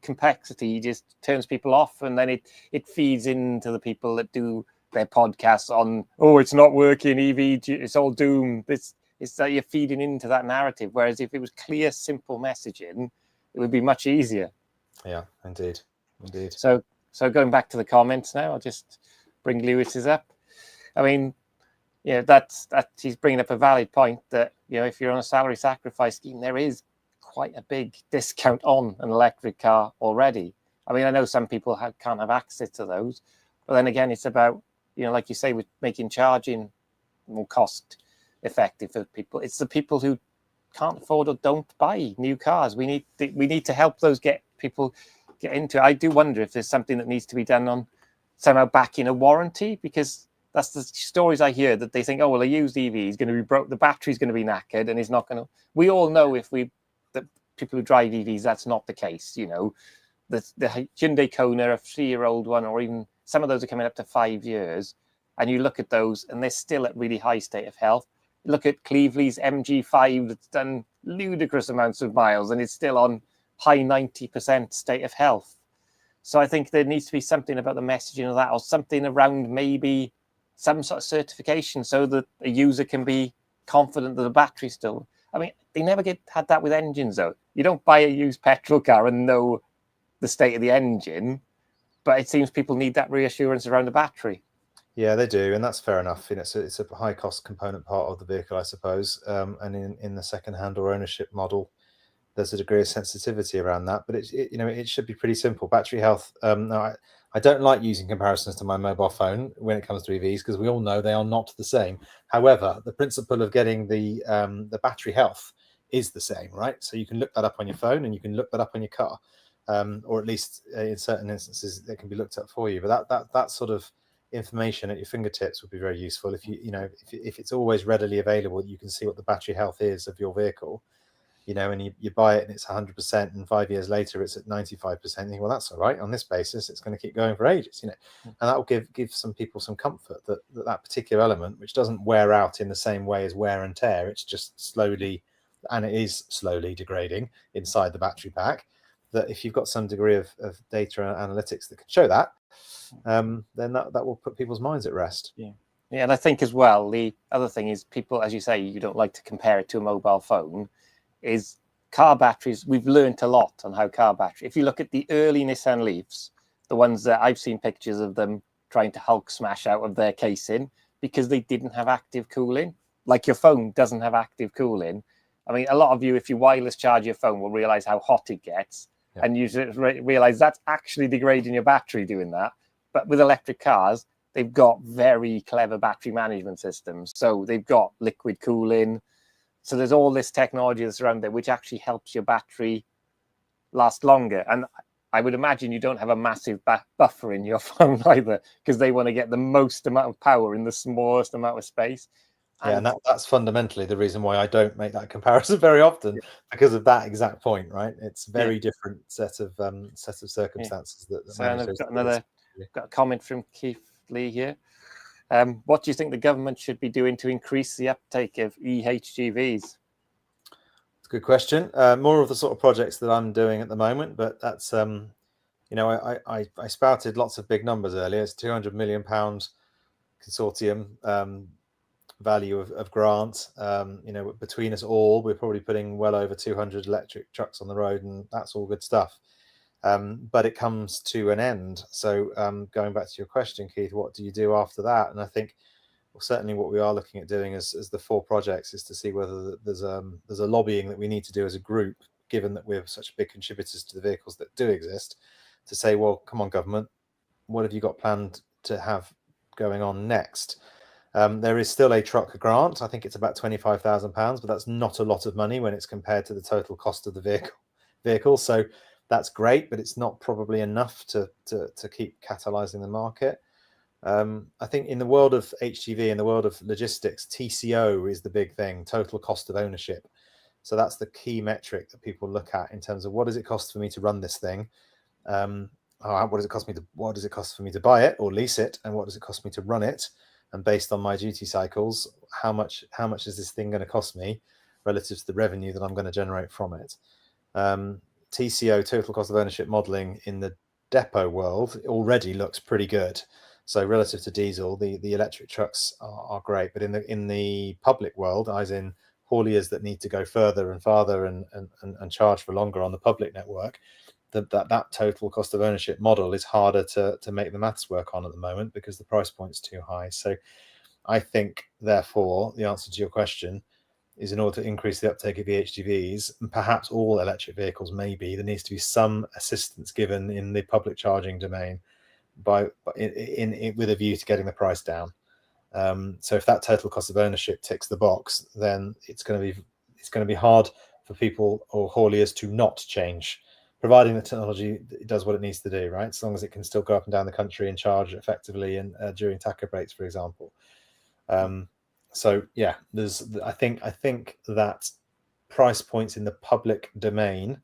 complexity just turns people off, and then it feeds into the people that do their podcasts on, it's not working, EV, it's all doomed. It's that you're feeding into that narrative. Whereas if it was clear, simple messaging, it would be much easier. Yeah, indeed. So going back to the comments now, I'll just bring Lewis's up. I mean, that he's bringing up a valid point that if you're on a salary sacrifice scheme, there is quite a big discount on an electric car already. I mean, I know some people can't have access to those, but then again, it's about, you know, like you say, with making charging more cost effective for people. It's the people who can't afford or don't buy new cars. We need to help those people get into it. I do wonder if there's something that needs to be done on somehow back in a warranty, because that's the stories I hear, that they think, oh, well, a used EV is going to be broke, the battery's going to be knackered, and it's not going to. We all know that people who drive EVs, that's not the case. You know, the Hyundai Kona, a 3-year-old one, or even some of those are coming up to 5 years, and you look at those and they're still at really high state of health. Look at Cleveley's MG5 that's done ludicrous amounts of miles and it's still on high 90% state of health. So I think there needs to be something about the messaging of that, or something around maybe some sort of certification so that a user can be confident that the battery's still. I mean, they never had that with engines though. You don't buy a used petrol car and know the state of the engine, but it seems people need that reassurance around the battery. Yeah, they do, and that's fair enough. You know, it's a high cost component part of the vehicle, I suppose. And in the second hand or ownership model, there's a degree of sensitivity around that. But it should be pretty simple. Battery health. No, I don't like using comparisons to my mobile phone when it comes to EVs, because we all know they are not the same. However, the principle of getting the battery health is the same, right? So you can look that up on your phone and you can look that up on your car, or at least in certain instances it can be looked up for you. But that sort of information at your fingertips would be very useful. If if it's always readily available, you can see what the battery health is of your vehicle, and you buy it and it's 100%, and 5 years later it's at 95%. You think, well, that's all right. On this basis, it's going to keep going for ages, and that will give some people some comfort that particular element, which doesn't wear out in the same way as wear and tear, it's just slowly, and it is slowly degrading inside the battery pack, that if you've got some degree of data analytics that can show that, then that will put people's minds at rest. Yeah, and I think as well, the other thing is, people, as you say, you don't like to compare it to a mobile phone, is car batteries. We've learned a lot on how car battery, if you look at the early Nissan Leafs, the ones that I've seen pictures of them trying to Hulk smash out of their casing because they didn't have active cooling, like your phone doesn't have active cooling. I mean, a lot of you, if you wireless charge your phone, will realize how hot it gets. Yeah. And you realize that's actually degrading your battery doing that. But with electric cars, they've got very clever battery management systems. So they've got liquid cooling. So there's all this technology that's around there, which actually helps your battery last longer. And I would imagine you don't have a massive buffer in your phone either, because they want to get the most amount of power in the smallest amount of space. Yeah, and that's fundamentally the reason why I don't make that comparison very often, because of that exact point, right? It's very different set of circumstances. So I've got a comment from Keith Lee here. What do you think the government should be doing to increase the uptake of EHGVs? It's a good question. More of the sort of projects that I'm doing at the moment, but that's I spouted lots of big numbers earlier. It's £200 million consortium value of grant. Between us all, we're probably putting well over 200 electric trucks on the road, and that's all good stuff. But it comes to an end. So going back to your question, Keith, what do you do after that? And I think, well, certainly what we are looking at doing as the 4 projects is to see whether there's a lobbying that we need to do as a group, given that we're such big contributors to the vehicles that do exist, to say, well, come on, government, what have you got planned to have going on next? There is still a truck grant. I think it's about £25,000, but that's not a lot of money when it's compared to the total cost of the vehicle. So that's great, but it's not probably enough to keep catalyzing the market. I think in the world of HGV, in the world of logistics, TCO is the big thing, total cost of ownership. So that's the key metric that people look at in terms of what does it cost for me to run this thing? What does it cost for me to buy it or lease it? And what does it cost me to run it? And based on my duty cycles, how much is this thing going to cost me relative to the revenue that I'm going to generate from it? TCO, total cost of ownership modeling, in the depot world already looks pretty good. So relative to diesel, the electric trucks are great. But in the public world, as in hauliers that need to go further and farther and charge for longer on the public network, that total cost of ownership model is harder to make the maths work on at the moment, because the price point's too high. So I think, therefore, the answer to your question is in order to increase the uptake of the HGVs, and perhaps all electric vehicles, maybe there needs to be some assistance given in the public charging domain with a view to getting the price down. So if that total cost of ownership ticks the box, then it's going to be hard for people or hauliers to not change, providing the technology does what it needs to do, right? As long as it can still go up and down the country and charge effectively and during tacho breaks, for example. So yeah, I think that price points in the public domain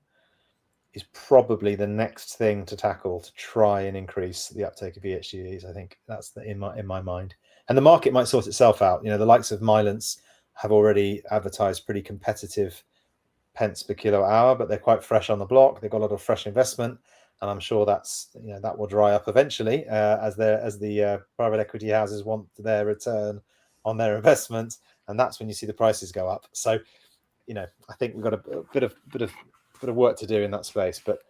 is probably the next thing to tackle to try and increase the uptake of EHGVs. I think that's in my mind. And the market might sort itself out. The likes of Mylance have already advertised pretty competitive pence per kilowatt hour, but they're quite fresh on the block. They've got a lot of fresh investment, and I'm sure that will dry up eventually as the private equity houses want their return on their investment, and that's when you see the prices go up. So, I think we've got a bit of work to do in that space, but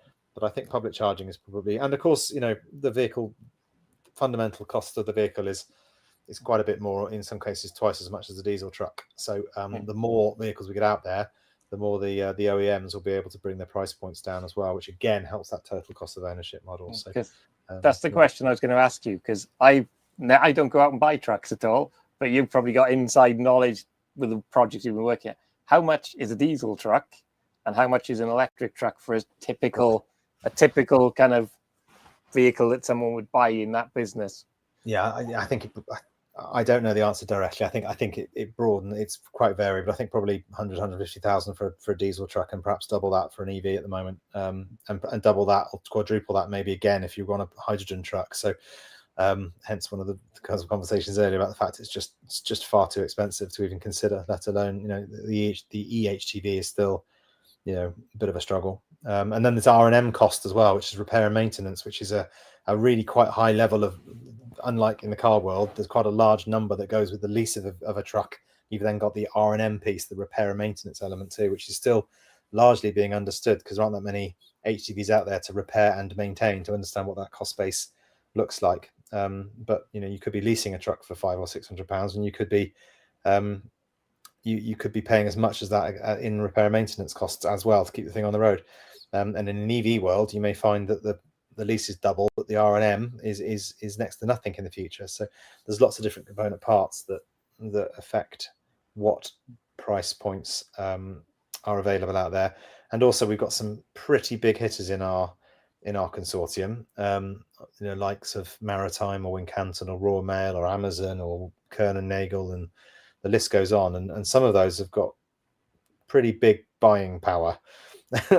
I think public charging is probably, and of course, the vehicle fundamental cost of the vehicle is quite a bit more, in some cases twice as much as a diesel truck. So the more vehicles we get out there, the more the OEMs will be able to bring their price points down as well, which again helps that total cost of ownership model. So that's the question I was going to ask you, because I don't go out and buy trucks at all, but you've probably got inside knowledge with the projects you've been working at. How much is a diesel truck and how much is an electric truck for a typical kind of vehicle that someone would buy in that business? Yeah, I think I don't know the answer directly. I think it broadened. It's quite varied, but I think probably 150,000 for a diesel truck, and perhaps double that for an EV at the moment, and double that or quadruple that maybe again if you run a hydrogen truck. So hence one of the kinds of conversations earlier about the fact it's just far too expensive to even consider, let alone the EHGV is still a bit of a struggle. And then there's R&M cost as well, which is repair and maintenance, which is a really quite high level of, unlike in the car world, there's quite a large number that goes with the lease of a truck. You've then got the R&M piece, the repair and maintenance element too, which is still largely being understood because there aren't that many HGVs out there to repair and maintain to understand what that cost base looks like. But you could be leasing a truck for £500 or £600, and you could be you could be paying as much as that in repair and maintenance costs as well to keep the thing on the road. And in an EV world, you may find that the lease is double, but the R&M is next to nothing in the future. So there's lots of different component parts that affect what price points are available out there. And also we've got some pretty big hitters in our consortium, likes of Maritime or Wincanton or Royal Mail or Amazon or Kern and Nagel, and the list goes on. And some of those have got pretty big buying power.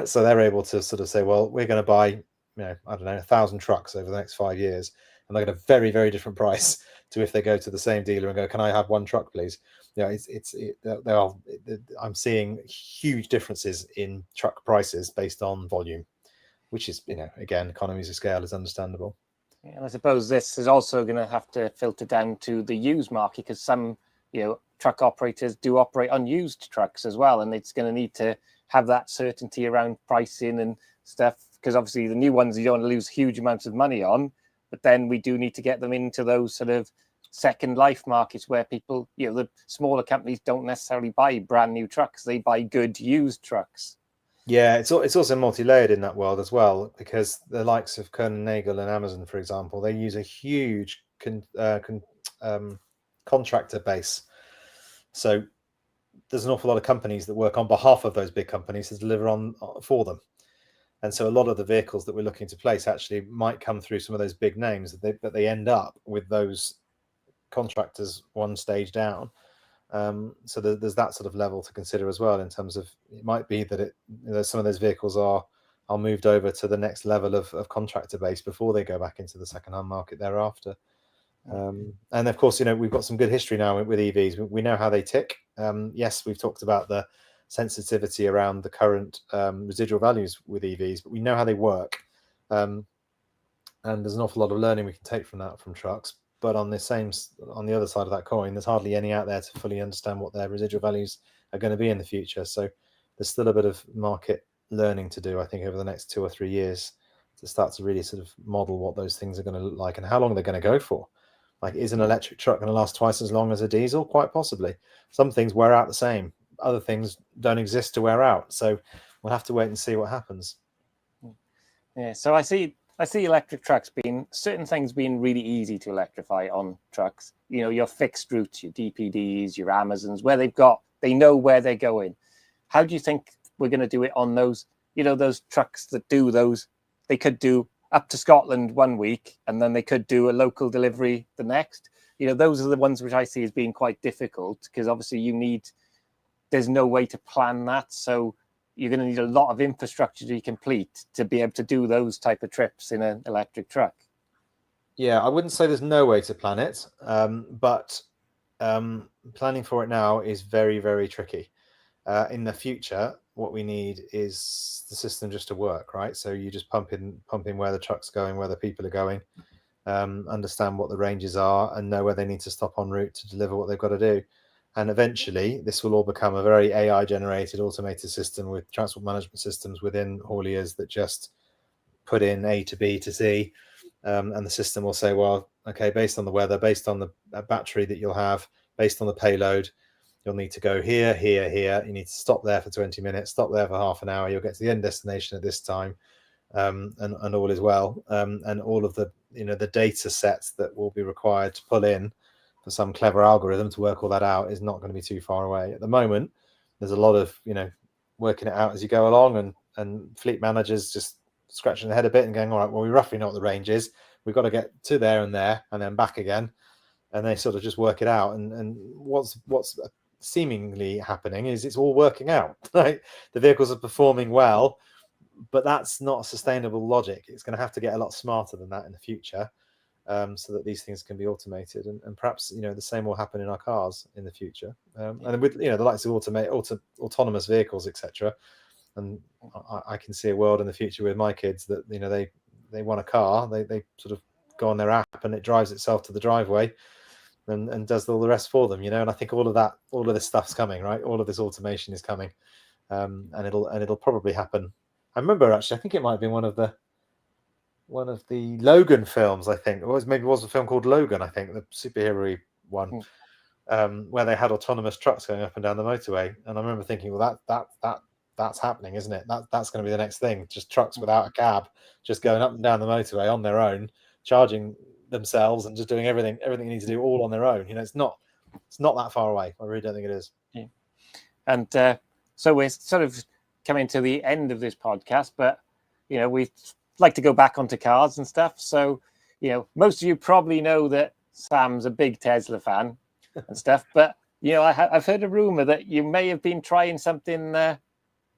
So they're able to sort of say, well, we're going to buy, I don't know, 1,000 trucks over the next 5 years, and they get a very, very different price to if they go to the same dealer and go, can I have one truck, please? I'm seeing huge differences in truck prices based on volume, which is, again, economies of scale is understandable. Yeah, and I suppose this is also going to have to filter down to the used market, because some, truck operators do operate on used trucks as well, and it's going to need to have that certainty around pricing and stuff, because obviously the new ones you don't want to lose huge amounts of money on, but then we do need to get them into those sort of second life markets where people, the smaller companies don't necessarily buy brand new trucks, they buy good used trucks. Yeah, it's also multi-layered in that world as well, because the likes of Kern & Nagel and Amazon, for example, they use a huge contractor base. So there's an awful lot of companies that work on behalf of those big companies to deliver for them. And so a lot of the vehicles that we're looking to place actually might come through some of those big names, but they end up with those contractors one stage down. So there's that sort of level to consider as well, in terms of, it might be that some of those vehicles are moved over to the next level of contractor base before they go back into the second-hand market thereafter. And of course, we've got some good history now with EVs. We know how they tick. Yes, we've talked about the sensitivity around the current residual values with EVs, but we know how they work. And there's an awful lot of learning we can take from that from trucks. But on the other side of that coin, there's hardly any out there to fully understand what their residual values are going to be in the future. So there's still a bit of market learning to do, I think, over the next 2 or 3 years to start to really sort of model what those things are going to look like and how long they're going to go for. Like, is an electric truck going to last twice as long as a diesel? Quite possibly. Some things wear out the same other things don't exist to wear out. So we'll have to wait and see what happens. Yeah, so I see electric trucks certain things being really easy to electrify on trucks. You know, your fixed routes, your DPDs, your Amazons, where they know where they're going. How do you think we're going to do it on those, you know, those trucks that do those? They could do up to Scotland one week, and then they could do a local delivery the next. You know, those are the ones which I see as being quite difficult, because obviously there's no way to plan that. So you're going to need a lot of infrastructure to be complete to be able to do those type of trips in an electric truck. Yeah, I wouldn't say there's no way to plan it, but planning for it now is very, very tricky. In the future, what we need is the system just to work, right? So you just pump in where the truck's going, where the people are going, understand what the ranges are, and know where they need to stop en route to deliver what they've got to do. And eventually, this will all become a very AI-generated, automated system with transport management systems within hauliers that just put in A to B to C, and the system will say, well, okay, based on the weather, based on the battery that you'll have, based on the payload, you'll need to go here, here, here. You need to stop there for 20 minutes, stop there for half an hour. You'll get to the end destination at this time, and all is well. And all of the, you know, the data sets that will be required to pull in for some clever algorithm to work all that out is not going to be too far away. At the moment, there's a lot of, you know, working it out as you go along, and fleet managers just scratching their head a bit and going, all right, well, we roughly know what the range is. We've got to get to there and there and then back again. And they sort of just work it out. And what's seemingly happening is it's all working out. Right? The vehicles are performing well, but that's not a sustainable logic. It's going to have to get a lot smarter than that in the future, so that these things can be automated. And perhaps, you know, the same will happen in our cars in the future. And with, you know, the likes of autonomous vehicles, etc. And I can see a world in the future with my kids that, you know, they want a car, they sort of go on their app and it drives itself to the driveway and does all the rest for them, you know. And I think all of this stuff's coming, right? All of this automation is coming, and it'll probably happen. I remember, actually, I think it might have been one of the Logan films. I think it was a film called Logan. I think the superhero one, where they had autonomous trucks going up and down the motorway. And I remember thinking, well, that's happening, isn't it? That's going to be the next thing. Just trucks without a cab, just going up and down the motorway on their own, charging themselves and just doing everything you need to do all on their own. You know, it's not that far away. I really don't think it is. Yeah. And so we're sort of coming to the end of this podcast, but, you know, we'd like to go back onto cars and stuff. So, you know, most of you probably know that Sam's a big Tesla fan and stuff, but, you know, I've heard a rumor that you may have been trying something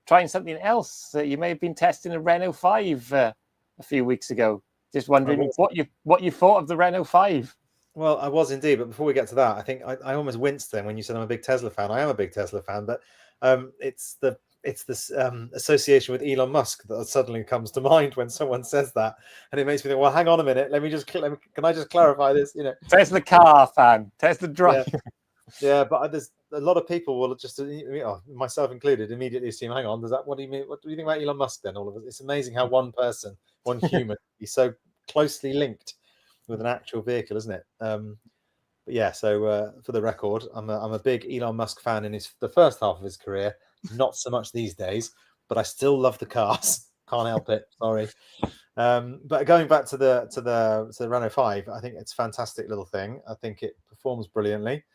else. You may have been testing a Renault 5 a few weeks ago. Just wondering what you thought of the Renault 5. Well, I was indeed, but before we get to that, I think I almost winced then when you said I'm a big Tesla fan. I am a big Tesla fan, but it's this association with Elon Musk that suddenly comes to mind when someone says that, and it makes me think, well, hang on a minute, can I just clarify this? You know, Tesla car fan, Tesla driver. Yeah, but there's a lot of people will just, myself included, immediately assume, hang on, what do you mean? What do you think about Elon Musk then? All of it. It's amazing how one human is so closely linked with an actual vehicle, isn't it? But yeah, so for the record, I'm a big Elon Musk fan in the first half of his career, not so much these days, but I still love the cars. Can't help it. Sorry. But going back to the Renault 5, I think it's a fantastic little thing. I think it performs brilliantly.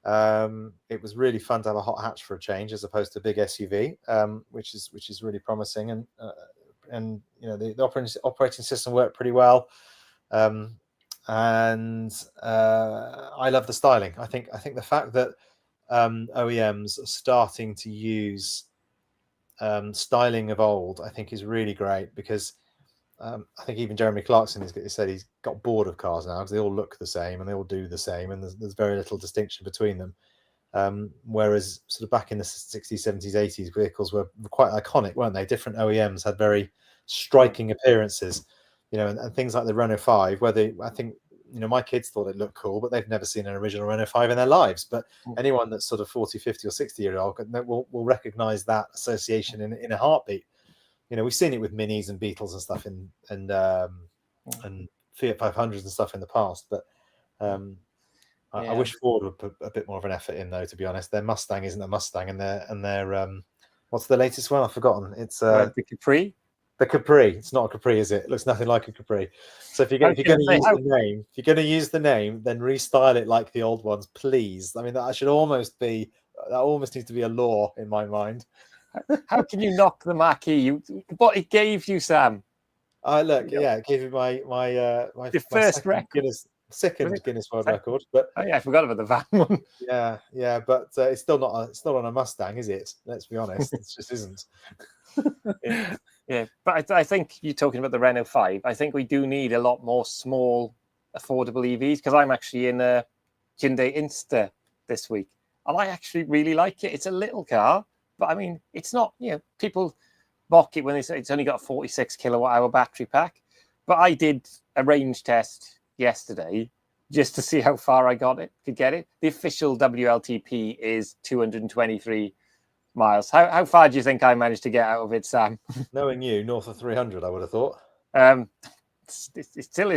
It was really fun to have a hot hatch for a change, as opposed to a big SUV, which is really promising. And you know, the operating system worked pretty well. And I love the styling. I think the fact that OEMs are starting to use styling of old, I think, is really great, because I think even Jeremy Clarkson has said he's got bored of cars now because they all look the same and they all do the same, and there's very little distinction between them. Whereas sort of back in the 60s, 70s, 80s, vehicles were quite iconic, weren't they? Different OEMs had very striking appearances, you know, and things like the Renault 5, where I think, you know, my kids thought it looked cool, but they've never seen an original Renault 5 in their lives. But anyone that's sort of 40, 50 or 60-year-old will recognize that association in a heartbeat. You know, we've seen it with Minis and Beetles and stuff and Fiat 500s and stuff in the past, but I wish Ford would put a bit more of an effort in, though. To be honest, their Mustang isn't a Mustang, and their what's the latest one? I've forgotten. It's the Capri. The Capri. It's not a Capri, is it? It looks nothing like a Capri. So if you're going to use the name, then restyle it like the old ones, please. I mean, that almost needs to be a law in my mind. How can you knock the marquee? What it gave you, Sam? Look, it gave you my first record. Second Guinness World Record. But I forgot about the van one. Yeah, but it's still not on a Mustang, is it? Let's be honest, it just isn't. Yeah, but I think you're talking about the Renault 5. I think we do need a lot more small, affordable EVs, because I'm actually in a Hyundai Insta this week, and I actually really like it. It's a little car, but I mean, it's not, people mock it when they say it's only got a 46 kilowatt hour battery pack, but I did a range test yesterday just to see how far I could get it. The official WLTP is 223 miles. How far do you think I managed to get out of it, Sam? Knowing you, north of 300, I would have thought. It still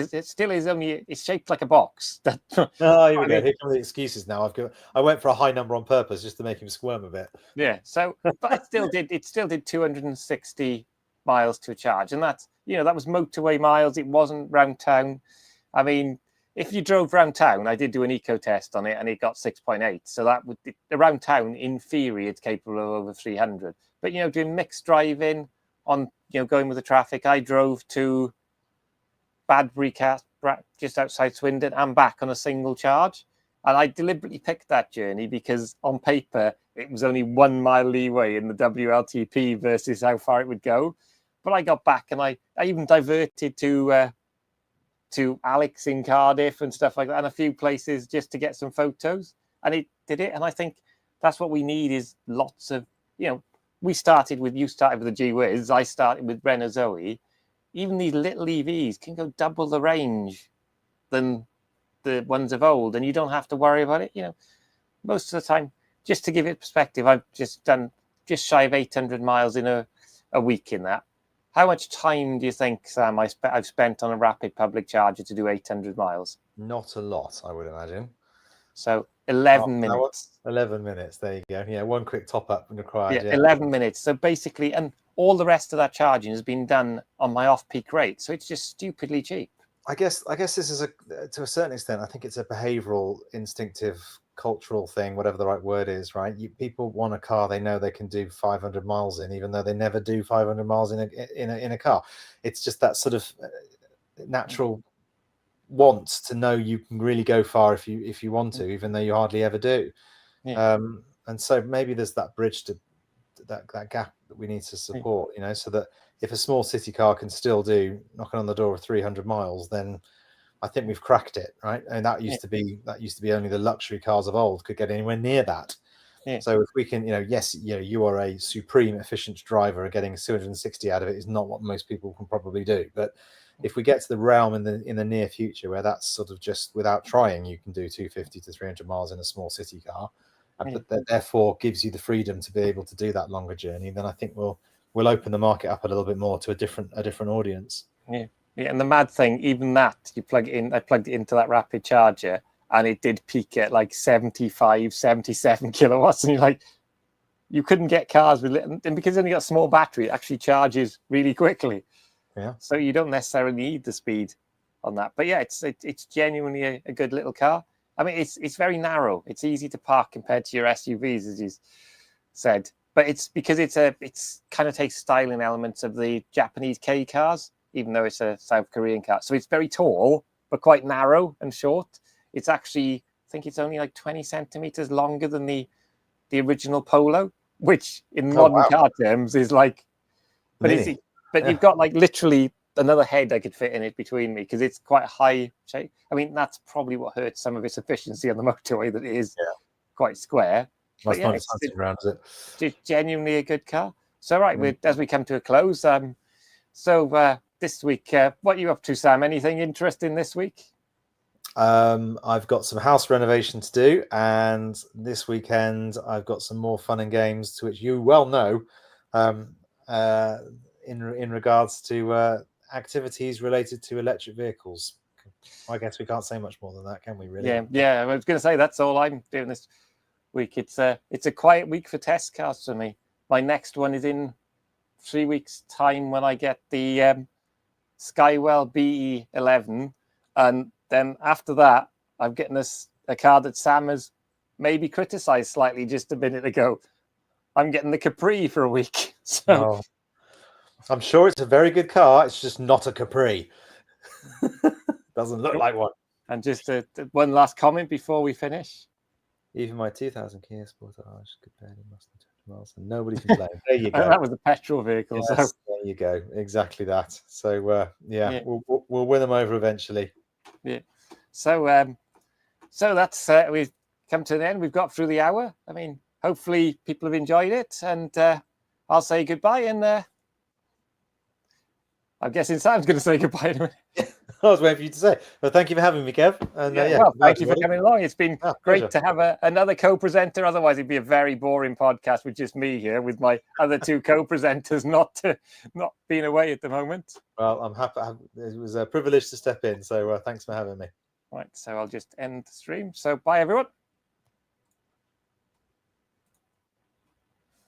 is only, it's shaped like a box. Oh, here we go. Here come the excuses now. I went for a high number on purpose just to make him squirm a bit. Yeah. So, but it still did 260 miles to a charge, and that's, that was motorway miles. It wasn't round town. I mean, if you drove round town, I did do an eco test on it, and it got 6.8. So that would, around town, in theory, it's capable of over 300. But doing mixed driving on, going with the traffic, I drove to Badbury, just outside Swindon, and back on a single charge. And I deliberately picked that journey because on paper it was only 1 mile leeway in the WLTP versus how far it would go. But I got back, and I even diverted to Alex in Cardiff and stuff like that, and a few places just to get some photos. And it did it. And I think that's what we need, is lots of, you started with the G-Wiz, I started with Renault Zoe. Even these little EVs can go double the range than the ones of old, and you don't have to worry about it. Most of the time, just to give it perspective, I've just done just shy of 800 miles in a week in that. How much time do you think, Sam, I've spent on a rapid public charger to do 800 miles? Not a lot, I would imagine. So 11 minutes. 11 minutes, there you go. Yeah, one quick top-up required. Yeah, 11 minutes. So basically, and all the rest of that charging has been done on my off-peak rate. So it's just stupidly cheap. I guess this is to a certain extent, I think it's a behavioral, instinctive, cultural thing, whatever the right word is, right? People want a car they know they can do 500 miles in, even though they never do 500 miles in a car. It's just that sort of natural want to know you can really go far if you want to, even though you hardly ever do. Yeah. And so maybe there's that bridge to that gap that we need to support, so that if a small city car can still do knocking on the door of 300 miles, then I think we've cracked it, right? And that used to be only the luxury cars of old could get anywhere near that. Yeah. So if we can, yes, you are a supreme efficient driver, and getting 260 out of it is not what most people can probably do. But if we get to the realm in the near future where that's sort of just without trying, you can do 250 to 300 miles in a small city car, but that therefore gives you the freedom to be able to do that longer journey, then I think we'll open the market up a little bit more to a different audience. Yeah. And the mad thing, even that, I plugged it into that rapid charger, and it did peak at like 75, 77 kilowatts. And you're like, you couldn't get cars with it. And because it's only got a small battery, it actually charges really quickly. Yeah. So you don't necessarily need the speed on that. But yeah, it's genuinely a good little car. I mean, it's very narrow. It's easy to park compared to your SUVs, as you said. But it's because it's kind of takes styling elements of the Japanese K cars, even though it's a South Korean car. So it's very tall, but quite narrow and short. It's actually, I think it's only like 20 centimeters longer than the original Polo, which in modern car terms is like, but you've got like literally another head I could fit in it between me, because it's quite high shape. I mean, that's probably what hurts some of its efficiency on the motorway, that it is quite square. That's not fancy around, is it? It's genuinely a good car. So as we come to a close, this week, what are you up to, Sam? Anything interesting this week? I've got some house renovation to do, and this weekend I've got some more fun and games, to which you well know, in regards to activities related to electric vehicles, I guess we can't say much more than that, can we? Really? Yeah. I was going to say that's all I'm doing this week. It's a quiet week for test cars for me. My next one is in 3 weeks' time when I get the Skywell BE11, and then after that, I'm getting a car that Sam has maybe criticised slightly just a minute ago. I'm getting the Capri for a week. So I'm sure it's a very good car. It's just not a Capri. Doesn't look like one. And just one last comment before we finish. Even my 2000 Kia Sportage could barely muster 20 miles, and nobody can blame. There you go. That was a petrol vehicle. Yes, so there you go. Exactly that. So we'll win them over eventually. Yeah. So that's we've come to the end. We've got through the hour. I mean, hopefully people have enjoyed it, and I'll say goodbye. And I'm guessing Sam's going to say goodbye in a minute. I was waiting for you to say. Well, thank you for having me, Kev. And well, thank you for coming along. It's been great pleasure. to have another co-presenter. Otherwise, it'd be a very boring podcast with just me here, with my other two co-presenters not being away at the moment. Well, I'm happy. It was a privilege to step in. So thanks for having me. Right. So I'll just end the stream. So bye, everyone.